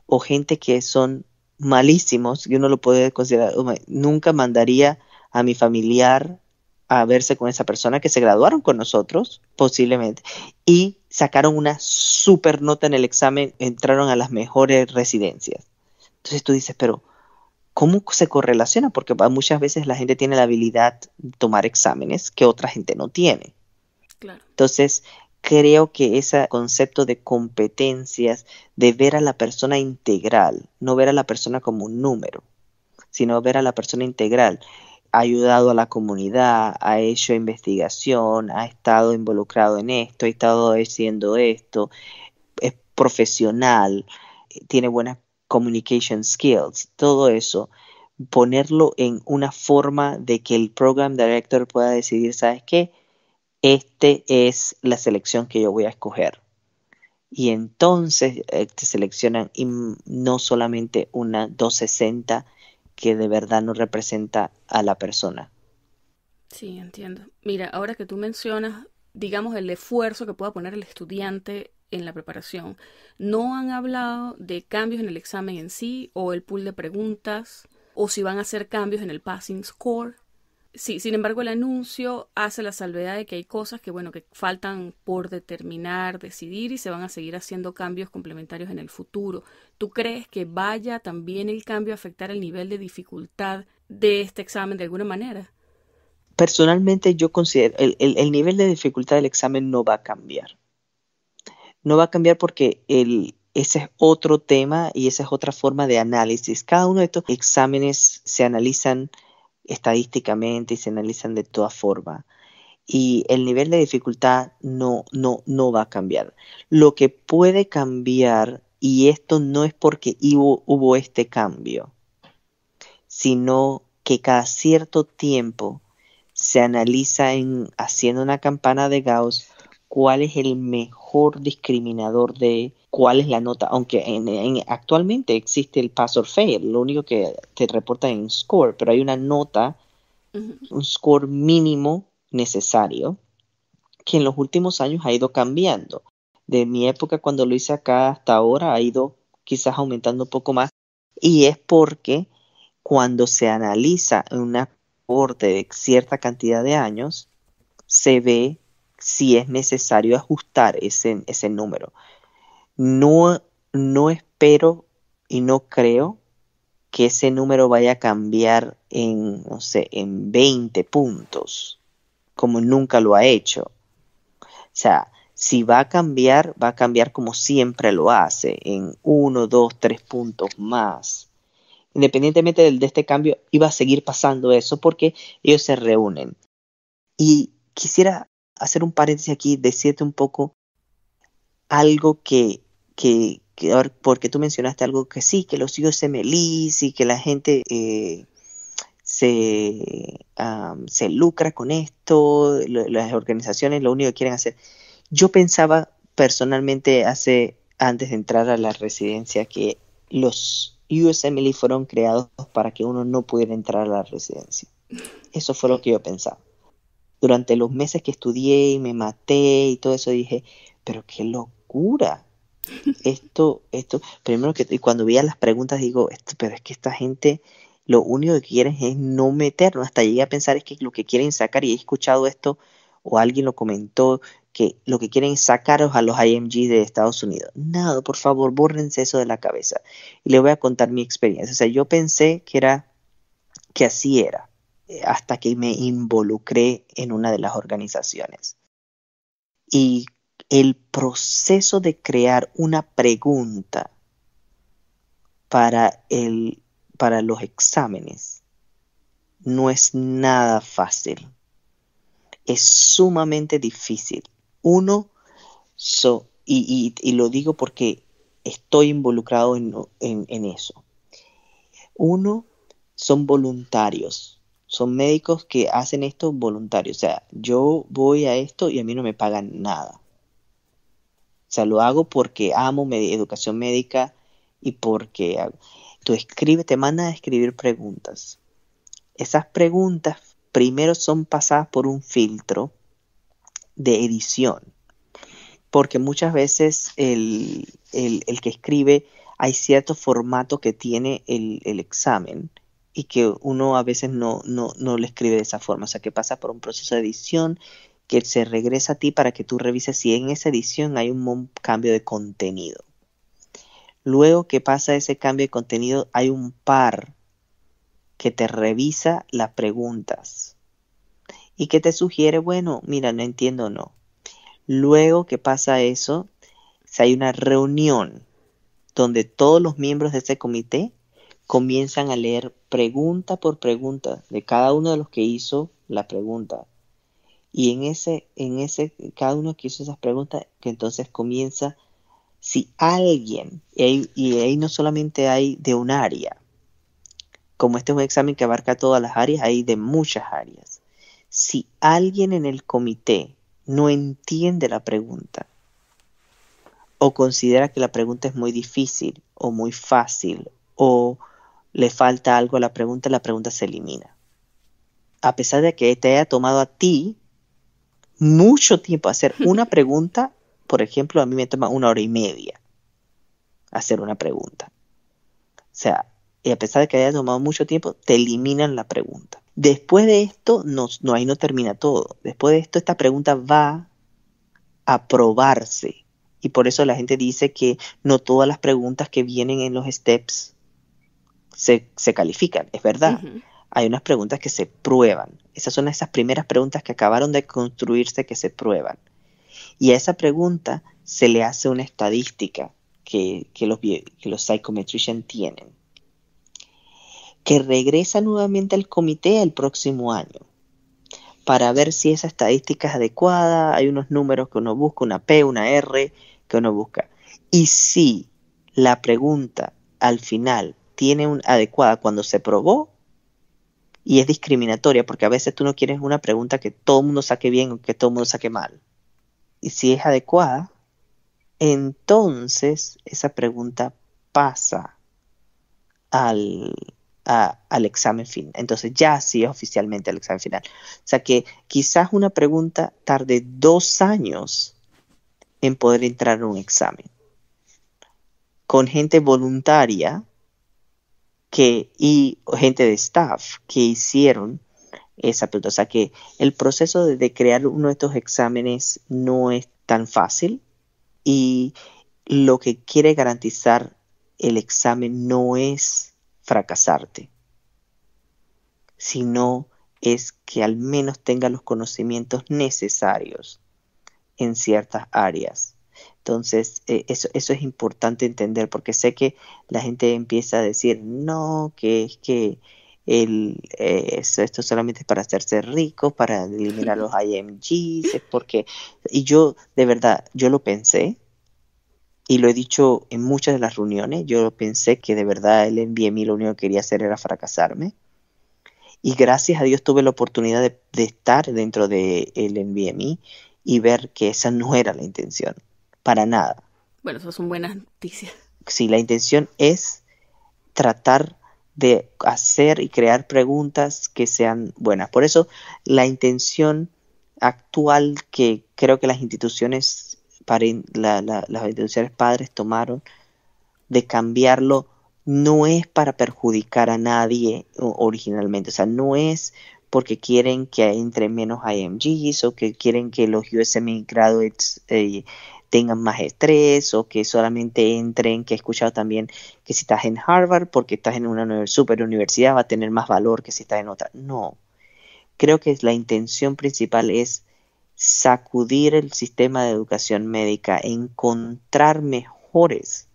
o gente que son malísimos, y uno lo puede considerar, nunca mandaría a mi familiar a verse con esa persona, que se graduaron con nosotros, posiblemente, y sacaron una super nota en el examen, entraron a las mejores residencias. Entonces tú dices, pero ¿cómo se correlaciona? Porque muchas veces la gente tiene la habilidad de tomar exámenes que otra gente no tiene. Claro. Entonces, creo que ese concepto de competencias, de ver a la persona integral, no ver a la persona como un número, sino ver a la persona integral, ha ayudado a la comunidad, ha hecho investigación, ha estado involucrado en esto, ha estado haciendo esto, es profesional, tiene buenas communication skills, todo eso, ponerlo en una forma de que el program director pueda decidir, ¿sabes qué? Este es la selección que yo voy a escoger. Y entonces te seleccionan y no solamente una 260 que de verdad no representa a la persona. Sí, entiendo. Mira, ahora que tú mencionas, digamos, el esfuerzo que pueda poner el estudiante en la preparación, ¿no han hablado de cambios en el examen en sí o el pool de preguntas o si van a hacer cambios en el passing score? Sí, sin embargo, el anuncio hace la salvedad de que hay cosas que, bueno, que faltan por determinar, decidir y se van a seguir haciendo cambios complementarios en el futuro. ¿Tú crees que vaya también el cambio a afectar el nivel de dificultad de este examen de alguna manera? Personalmente yo considero el nivel de dificultad del examen no va a cambiar. No va a cambiar porque ese es otro tema y esa es otra forma de análisis. Cada uno de estos exámenes se analizan estadísticamente y se analizan de toda forma. Y el nivel de dificultad no va a cambiar. Lo que puede cambiar, y esto no es porque hubo este cambio, sino que cada cierto tiempo se analiza haciendo una campana de Gauss cuál es el mejor discriminador de cuál es la nota, aunque actualmente existe el pass or fail, lo único que te reporta en score, pero hay una nota, un score mínimo necesario, que en los últimos años ha ido cambiando. De mi época cuando lo hice acá hasta ahora ha ido quizás aumentando un poco más, y es porque cuando se analiza una cohorte de cierta cantidad de años, se ve si es necesario ajustar ese número. No espero y no creo que ese número vaya a cambiar en 20 puntos, como nunca lo ha hecho. O sea, si va a cambiar como siempre lo hace, en 1, 2, 3 puntos más. Independientemente de este cambio, iba a seguir pasando eso porque ellos se reúnen. Y quisiera hacer un paréntesis aquí, decirte un poco algo que porque tú mencionaste algo que sí, que los USMLEs y que la gente se lucra con esto, las organizaciones lo único que quieren hacer. Yo pensaba personalmente antes de entrar a la residencia que los USMLE fueron creados para que uno no pudiera entrar a la residencia. Eso fue lo que yo pensaba. Durante los meses que estudié y me maté y todo eso dije, pero qué locura. primero que, y cuando veía las preguntas digo, pero es que esta gente lo único que quieren es no meternos, hasta llegué a pensar es que lo que quieren sacar, y he escuchado esto, o alguien lo comentó, que lo que quieren es sacaros a los IMG de Estados Unidos. Nada, por favor, bórrense eso de la cabeza. Y les voy a contar mi experiencia. O sea, yo pensé que así era, hasta que me involucré en una de las organizaciones. Y el proceso de crear una pregunta para los exámenes no es nada fácil. Es sumamente difícil. Y lo digo porque estoy involucrado en eso. Uno, son voluntarios. Son médicos que hacen esto voluntarios. O sea, yo voy a esto y a mí no me pagan nada. O sea, lo hago porque amo educación médica y porque te mandan a escribir preguntas. Esas preguntas primero son pasadas por un filtro de edición, porque muchas veces el que escribe, hay cierto formato que tiene el examen y que uno a veces no lo escribe de esa forma, o sea que pasa por un proceso de edición que se regresa a ti para que tú revises si en esa edición hay un cambio de contenido. Luego que pasa ese cambio de contenido, hay un par que te revisa las preguntas y que te sugiere, bueno, mira, no entiendo o no. Luego que pasa eso, si hay una reunión donde todos los miembros de ese comité comienzan a leer pregunta por pregunta de cada uno de los que hizo la pregunta. Y cada uno que hizo esas preguntas, que entonces comienza, si alguien, y ahí no solamente hay de un área, como este es un examen que abarca todas las áreas, hay de muchas áreas. Si alguien en el comité no entiende la pregunta o considera que la pregunta es muy difícil o muy fácil o le falta algo a la pregunta se elimina. A pesar de que te haya tomado a ti mucho tiempo hacer una pregunta, por ejemplo, a mí me toma 1 hora y media hacer una pregunta. O sea, y a pesar de que haya tomado mucho tiempo, te eliminan la pregunta. Después de esto, ahí no termina todo. Después de esto, esta pregunta va a probarse. Y por eso la gente dice que no todas las preguntas que vienen en los steps se califican. Es verdad. Uh-huh. Hay unas preguntas que se prueban. Esas son esas primeras preguntas que acabaron de construirse que se prueban. Y a esa pregunta se le hace una estadística que los psychometricians tienen, que regresa nuevamente al comité el próximo año para ver si esa estadística es adecuada. Hay unos números que uno busca, una P, una R, que uno busca. Y si la pregunta al final tiene una adecuada cuando se probó, y es discriminatoria, porque a veces tú no quieres una pregunta que todo el mundo saque bien o que todo el mundo saque mal. Y si es adecuada, entonces esa pregunta pasa al examen final. Entonces ya sí es oficialmente el examen final. O sea que quizás una pregunta tarde 2 años en poder entrar a un examen. Con gente voluntaria y gente de staff que hicieron esa pregunta. O sea que el proceso de crear uno de estos exámenes no es tan fácil, y lo que quiere garantizar el examen no es fracasarte, sino es que al menos tenga los conocimientos necesarios en ciertas áreas. Entonces, eso es importante entender, porque sé que la gente empieza a decir, no, que es que esto solamente es para hacerse rico, para eliminar los IMGs, es porque... Y yo, de verdad, yo lo pensé, y lo he dicho en muchas de las reuniones, yo pensé que de verdad el NBME lo único que quería hacer era fracasarme. Y gracias a Dios tuve la oportunidad de estar dentro del NBME y ver que esa no era la intención, para nada. Bueno, esas son buenas noticias. Sí, la intención es tratar de hacer y crear preguntas que sean buenas. Por eso la intención actual que creo que las instituciones las instituciones padres tomaron de cambiarlo no es para perjudicar a nadie originalmente, o sea, no es porque quieren que entren menos IMGs o que quieren que los USMLE graduates tengan más estrés o que solamente entren, que he escuchado también que si estás en Harvard porque estás en una super universidad va a tener más valor que si estás en otra. No, creo que la intención principal es sacudir el sistema de educación médica, encontrar mejores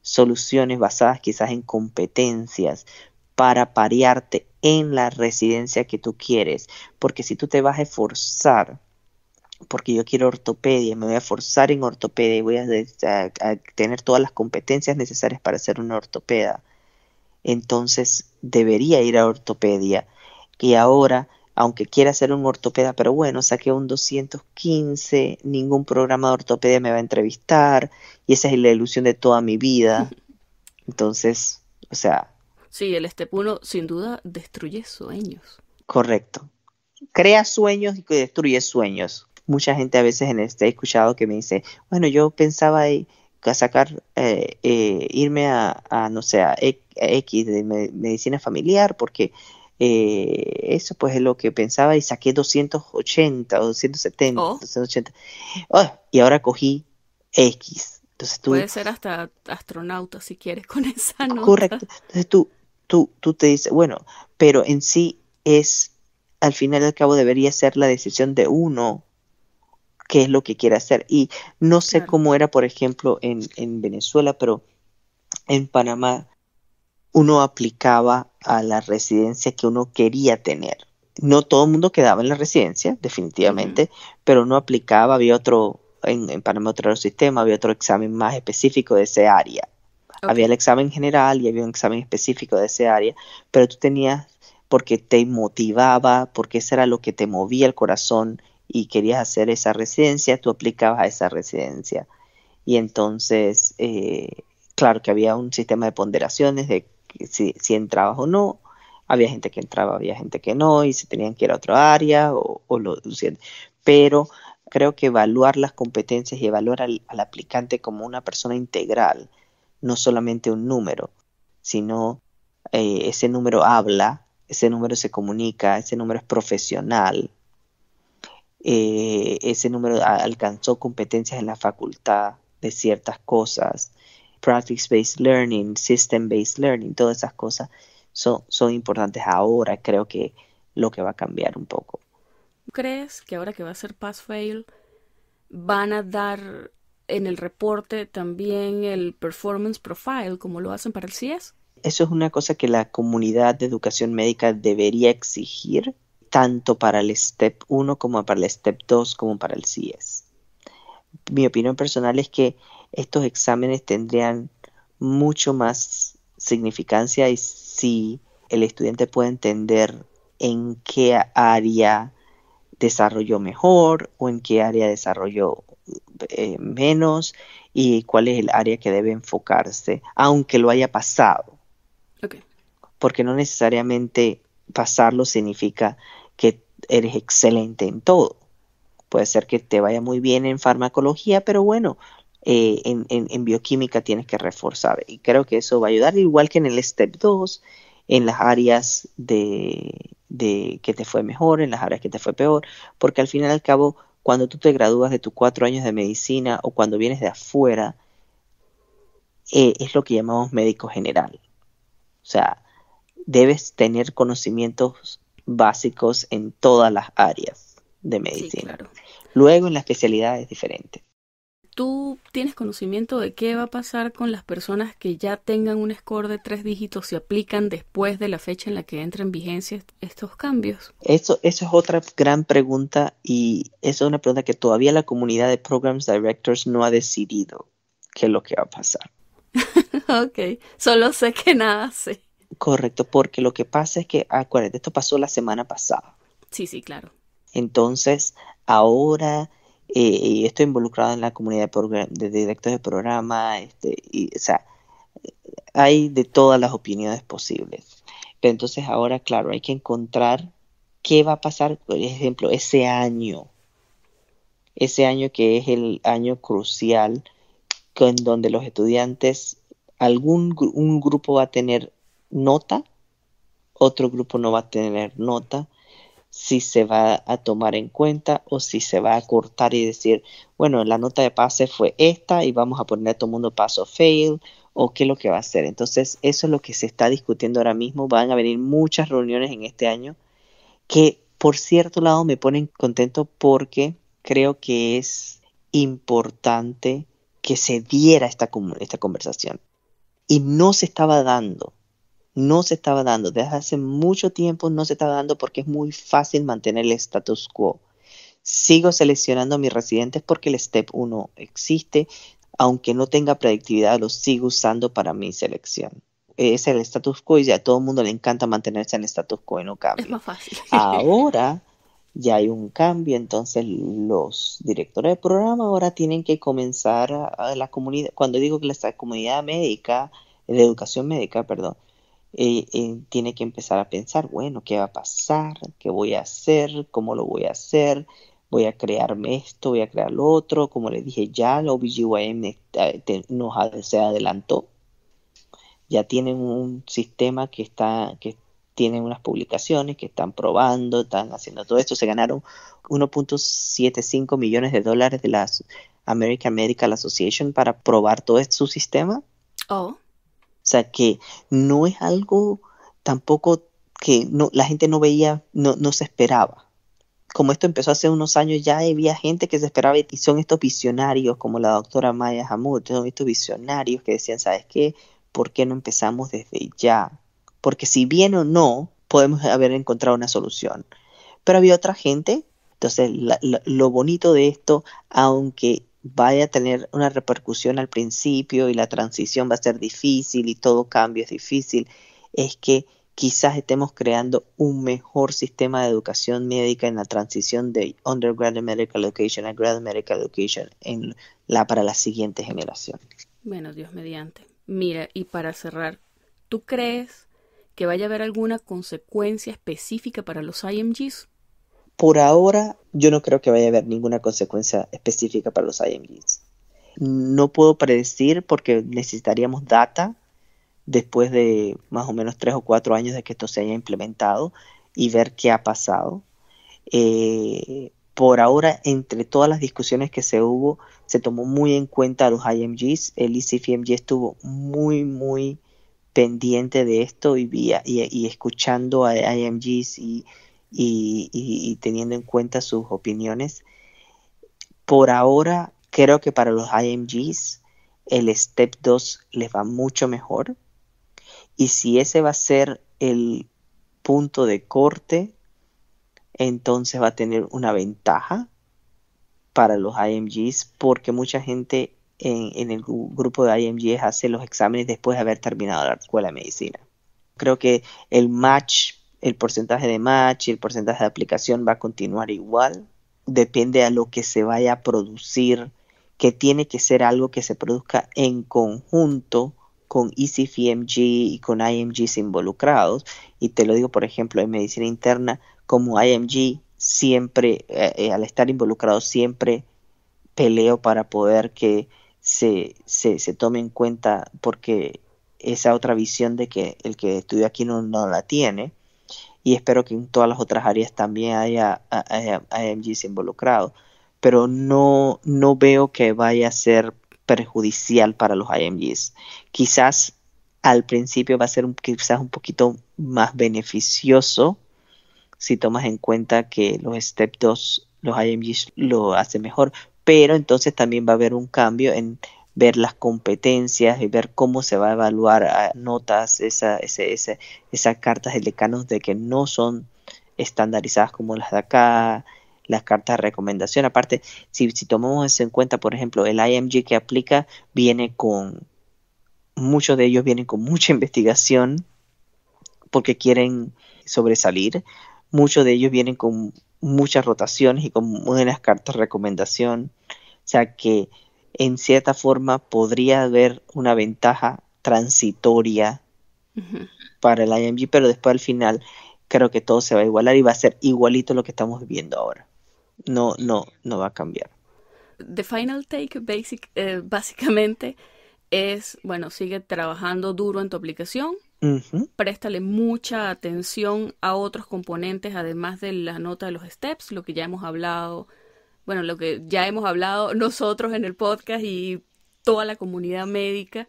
soluciones basadas quizás en competencias para parearte en la residencia que tú quieres, porque si tú te vas a esforzar, porque yo quiero ortopedia, me voy a forzar en ortopedia y voy a tener todas las competencias necesarias para ser una ortopeda, entonces debería ir a ortopedia. Y ahora, aunque quiera ser un ortopeda, pero bueno, saqué un 215, ningún programa de ortopedia me va a entrevistar, y esa es la ilusión de toda mi vida. Entonces, o sea... Sí, el Step 1 sin duda destruye sueños. Correcto. Crea sueños y que destruye sueños. Mucha gente a veces he escuchado que me dice, bueno, yo pensaba irme a no sé, a X de medicina familiar porque eso pues es lo que pensaba y saqué 280 o 270, 280. Oh, y ahora cogí X. Entonces puede ser hasta astronauta si quieres con esa nota. Correcto. Entonces tú te dices, bueno, pero en sí es, al final y al cabo debería ser la decisión de uno qué es lo que quiere hacer. Y no sé Claro. cómo era, por ejemplo, en Venezuela, pero en Panamá uno aplicaba a la residencia que uno quería tener. No todo el mundo quedaba en la residencia, definitivamente, pero uno aplicaba, había otro, en Panamá otro sistema, había otro examen más específico de ese área. Okay. Había el examen general y había un examen específico de ese área, pero tú tenías, porque te motivaba, porque eso era lo que te movía el corazón y querías hacer esa residencia, tú aplicabas a esa residencia. Y entonces, claro que había un sistema de ponderaciones de si entrabas o no. Había gente que entraba, había gente que no, y se tenían que ir a otra área, pero creo que evaluar las competencias y evaluar al aplicante como una persona integral, no solamente un número, sino ese número habla, ese número se comunica, ese número es profesional, ese número alcanzó competencias en la facultad de ciertas cosas, practice-based learning, system-based learning, todas esas cosas son importantes ahora, creo que lo que va a cambiar un poco. ¿Crees que ahora que va a ser pass-fail van a dar en el reporte también el performance profile como lo hacen para el CS? Eso es una cosa que la comunidad de educación médica debería exigir, tanto para el Step 1 como para el Step 2 como para el CS. Mi opinión personal es que estos exámenes tendrían mucho más significancia y si el estudiante puede entender en qué área desarrolló mejor o en qué área desarrolló menos y cuál es el área que debe enfocarse, aunque lo haya pasado. Okay. Porque no necesariamente pasarlo significa que eres excelente en todo. Puede ser que te vaya muy bien en farmacología, pero bueno, en bioquímica tienes que reforzar. Y creo que eso va a ayudar, igual que en el Step 2, en las áreas de que te fue mejor, en las áreas que te fue peor, porque al fin y al cabo, cuando tú te gradúas de tus 4 años de medicina o cuando vienes de afuera, es lo que llamamos médico general. O sea, debes tener conocimientos básicos en todas las áreas de medicina. Sí, claro. Luego en la especialidad es diferente. ¿Tú tienes conocimiento de qué va a pasar con las personas que ya tengan un score de 3 dígitos y aplican después de la fecha en la que entran en vigencia estos cambios? Eso es otra gran pregunta y eso es una pregunta que todavía la comunidad de Programs Directors no ha decidido qué es lo que va a pasar. Ok, solo sé que nada sé. Correcto, porque lo que pasa es que, acuérdate, esto pasó la semana pasada. Sí, claro. Entonces, ahora estoy involucrado en la comunidad de directores de programa, o sea, hay de todas las opiniones posibles. Pero entonces ahora, claro, hay que encontrar qué va a pasar, por ejemplo, ese año. ese año que es el año crucial, en donde los estudiantes, un grupo va a tener nota, otro grupo no va a tener nota, si se va a tomar en cuenta o si se va a cortar y decir, bueno, la nota de pase fue esta y vamos a poner a todo el mundo paso fail, o qué es lo que va a hacer. Entonces, eso es lo que se está discutiendo ahora mismo. Van a venir muchas reuniones en este año que, por cierto lado, me ponen contento porque creo que es importante que se diera esta conversación. Y no se estaba dando. No se estaba dando. Desde hace mucho tiempo no se estaba dando porque es muy fácil mantener el status quo. Sigo seleccionando a mis residentes porque el Step 1 existe. Aunque no tenga predictividad, lo sigo usando para mi selección. Es el status quo y a todo el mundo le encanta mantenerse en el status quo y no cambia. Es más fácil. Ahora ya hay un cambio, entonces los directores de programa ahora tienen que comenzar a la comunidad, cuando digo que la comunidad médica, de educación médica, perdón, tiene que empezar a pensar, bueno, ¿qué va a pasar? ¿Qué voy a hacer? ¿Cómo lo voy a hacer? Voy a crearme esto, voy a crear lo otro. Como les dije ya, la OBGYN se adelantó. Ya tienen un sistema que tienen unas publicaciones que están probando, están haciendo todo esto. Se ganaron $1.75 millones de la American Medical Association para probar todo su sistema. Oh. O sea que no es algo tampoco que la gente no veía, no se esperaba. Como esto empezó hace unos años, ya había gente que se esperaba y son estos visionarios como la doctora Maya Hammoud, son estos visionarios que decían, ¿sabes qué? ¿Por qué no empezamos desde ya? Porque si bien o no, podemos haber encontrado una solución. Pero había otra gente. Entonces, lo bonito de esto, aunque vaya a tener una repercusión al principio y la transición va a ser difícil y todo cambio es difícil, es que quizás estemos creando un mejor sistema de educación médica en la transición de Undergraduate Medical Education a Graduate Medical Education para la siguiente generación. Bueno, Dios mediante. Mira, y para cerrar, ¿tú crees que vaya a haber alguna consecuencia específica para los IMGs? Por ahora, yo no creo que vaya a haber ninguna consecuencia específica para los IMGs. No puedo predecir porque necesitaríamos data después de más o menos 3 o 4 años de que esto se haya implementado y ver qué ha pasado. Por ahora, entre todas las discusiones que se hubo, se tomó muy en cuenta a los IMGs. El ECFMG estuvo muy, muy pendiente de esto y escuchando a IMGs y teniendo en cuenta sus opiniones. Por ahora, creo que para los IMGs el Step 2 les va mucho mejor. Y si ese va a ser el punto de corte, entonces va a tener una ventaja para los IMGs porque mucha gente en el grupo de IMGs hace los exámenes después de haber terminado la escuela de medicina. Creo que el porcentaje de match y el porcentaje de aplicación va a continuar igual. Depende a lo que se vaya a producir, que tiene que ser algo que se produzca en conjunto con ECFMG y con IMGs involucrados. Y te lo digo, por ejemplo, en medicina interna, como IMG, siempre, al estar involucrado, siempre peleo para poder que se tome en cuenta, porque esa otra visión de que el que estudia aquí no la tiene. Y espero que en todas las otras áreas también haya IMGs involucrados. Pero no veo que vaya a ser perjudicial para los IMGs. Quizás al principio va a ser quizás un poquito más beneficioso si tomas en cuenta que los Step 2, los IMGs lo hacen mejor, pero entonces también va a haber un cambio en ver las competencias y ver cómo se va a evaluar notas, esas cartas de decanos de que no son estandarizadas como las de acá, las cartas de recomendación. Aparte, si tomamos eso en cuenta, por ejemplo, el IMG que aplica muchos de ellos vienen con mucha investigación porque quieren sobresalir. Muchos de ellos vienen con muchas rotaciones y con buenas cartas de recomendación. O sea que en cierta forma podría haber una ventaja transitoria para el IMG, pero después al final creo que todo se va a igualar y va a ser igualito lo que estamos viviendo ahora. No va a cambiar. The final take básicamente es, bueno, sigue trabajando duro en tu aplicación. Préstale mucha atención a otros componentes, además de la nota de los steps, lo que ya hemos hablado, bueno, lo que ya hemos hablado nosotros en el podcast y toda la comunidad médica.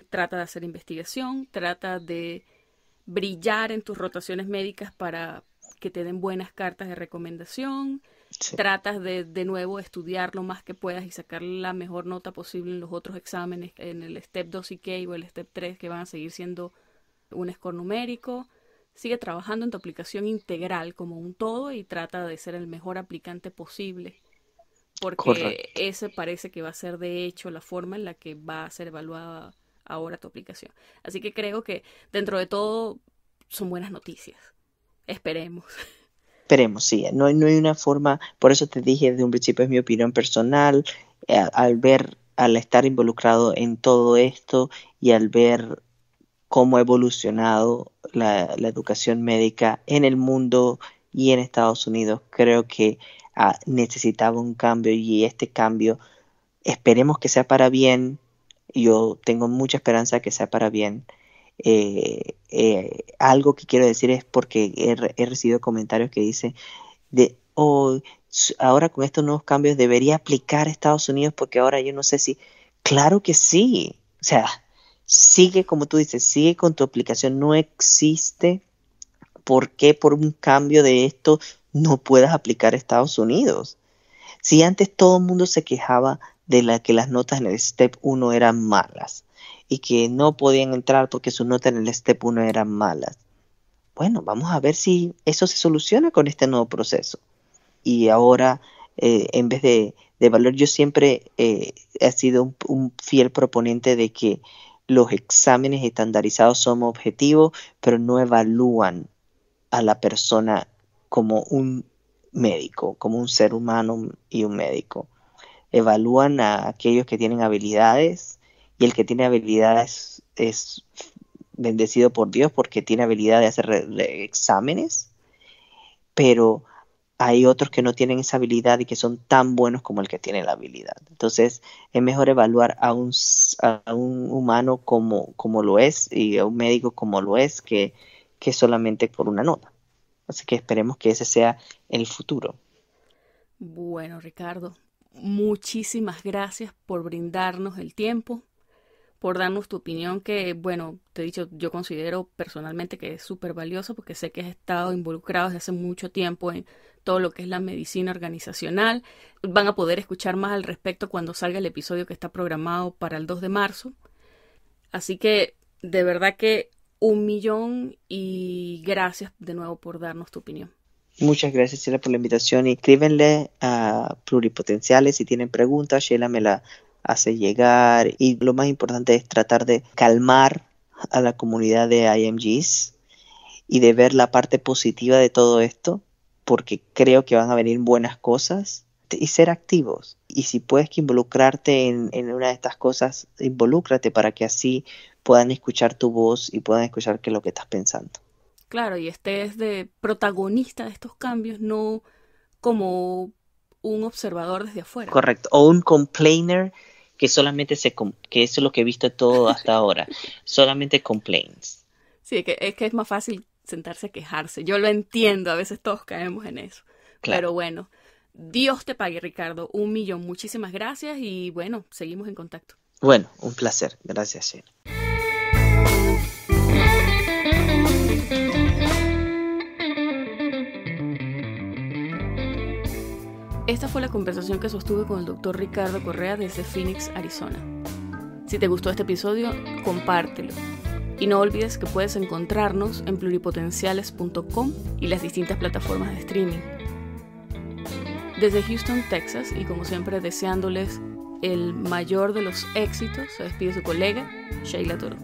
Trata de hacer investigación, trata de brillar en tus rotaciones médicas para que te den buenas cartas de recomendación. Sí. Tratas de nuevo estudiar lo más que puedas y sacar la mejor nota posible en los otros exámenes, en el Step 2 y K o el Step 3, que van a seguir siendo un score numérico. Sigue trabajando en tu aplicación integral como un todo y trata de ser el mejor aplicante posible. Porque correcto, ese parece que va a ser de hecho la forma en la que va a ser evaluada ahora tu aplicación. Así que creo que dentro de todo son buenas noticias. Esperemos. Esperemos, sí. No hay una forma, por eso te dije desde un principio, es mi opinión personal, al estar involucrado en todo esto y al ver cómo ha evolucionado la educación médica en el mundo y en Estados Unidos, creo que necesitaba un cambio y este cambio esperemos que sea para bien. Yo tengo mucha esperanza que sea para bien. Algo que quiero decir es porque he recibido comentarios que dicen ahora con estos nuevos cambios debería aplicar a Estados Unidos porque ahora yo no sé si... Claro que sí. O sea, sigue como tú dices, sigue con tu aplicación. No existe por qué por un cambio de esto no puedas aplicar a Estados Unidos. Si antes todo el mundo se quejaba de que las notas en el Step 1 eran malas y que no podían entrar porque sus notas en el Step 1 eran malas. Bueno, vamos a ver si eso se soluciona con este nuevo proceso. Y ahora, en vez de evaluar, yo siempre he sido un fiel proponente de que los exámenes estandarizados son objetivos, pero no evalúan a la persona como un médico, como un ser humano y un médico. Evalúan a aquellos que tienen habilidades y el que tiene habilidades es bendecido por Dios porque tiene habilidad de hacer exámenes, pero hay otros que no tienen esa habilidad y que son tan buenos como el que tiene la habilidad. Entonces es mejor evaluar a un humano como lo es y a un médico como lo es que solamente por una nota. Así que esperemos que ese sea el futuro. Bueno, Ricardo, muchísimas gracias por brindarnos el tiempo, por darnos tu opinión que, bueno, te he dicho, yo considero personalmente que es súper valiosa porque sé que has estado involucrado desde hace mucho tiempo en todo lo que es la medicina organizacional. Van a poder escuchar más al respecto cuando salga el episodio que está programado para el 2 de marzo. Así que, de verdad que 1,000,000 y gracias de nuevo por darnos tu opinión. Muchas gracias, Sheila, por la invitación y escríbenle a Pluripotenciales si tienen preguntas. Sheila me la hace llegar y lo más importante es tratar de calmar a la comunidad de IMGs y de ver la parte positiva de todo esto porque creo que van a venir buenas cosas y ser activos. Y si puedes que involucrarte en una de estas cosas, involúcrate para que así puedan escuchar tu voz y puedan escuchar qué es lo que estás pensando. Claro, y estés de protagonista de estos cambios, no como un observador desde afuera. Correcto, o un complainer que solamente que eso es lo que he visto todo hasta ahora, solamente complaints. Sí, es que es más fácil sentarse a quejarse, yo lo entiendo, a veces todos caemos en eso, claro. Pero bueno, Dios te pague, Ricardo, 1,000,000, muchísimas gracias y bueno, seguimos en contacto. Bueno, un placer, gracias, Sheila. Esta fue la conversación que sostuve con el Dr. Ricardo Correa desde Phoenix, Arizona. Si te gustó este episodio, compártelo. Y no olvides que puedes encontrarnos en pluripotenciales.com y las distintas plataformas de streaming. Desde Houston, Texas, y como siempre deseándoles el mayor de los éxitos, se despide su colega, Sheila Toro.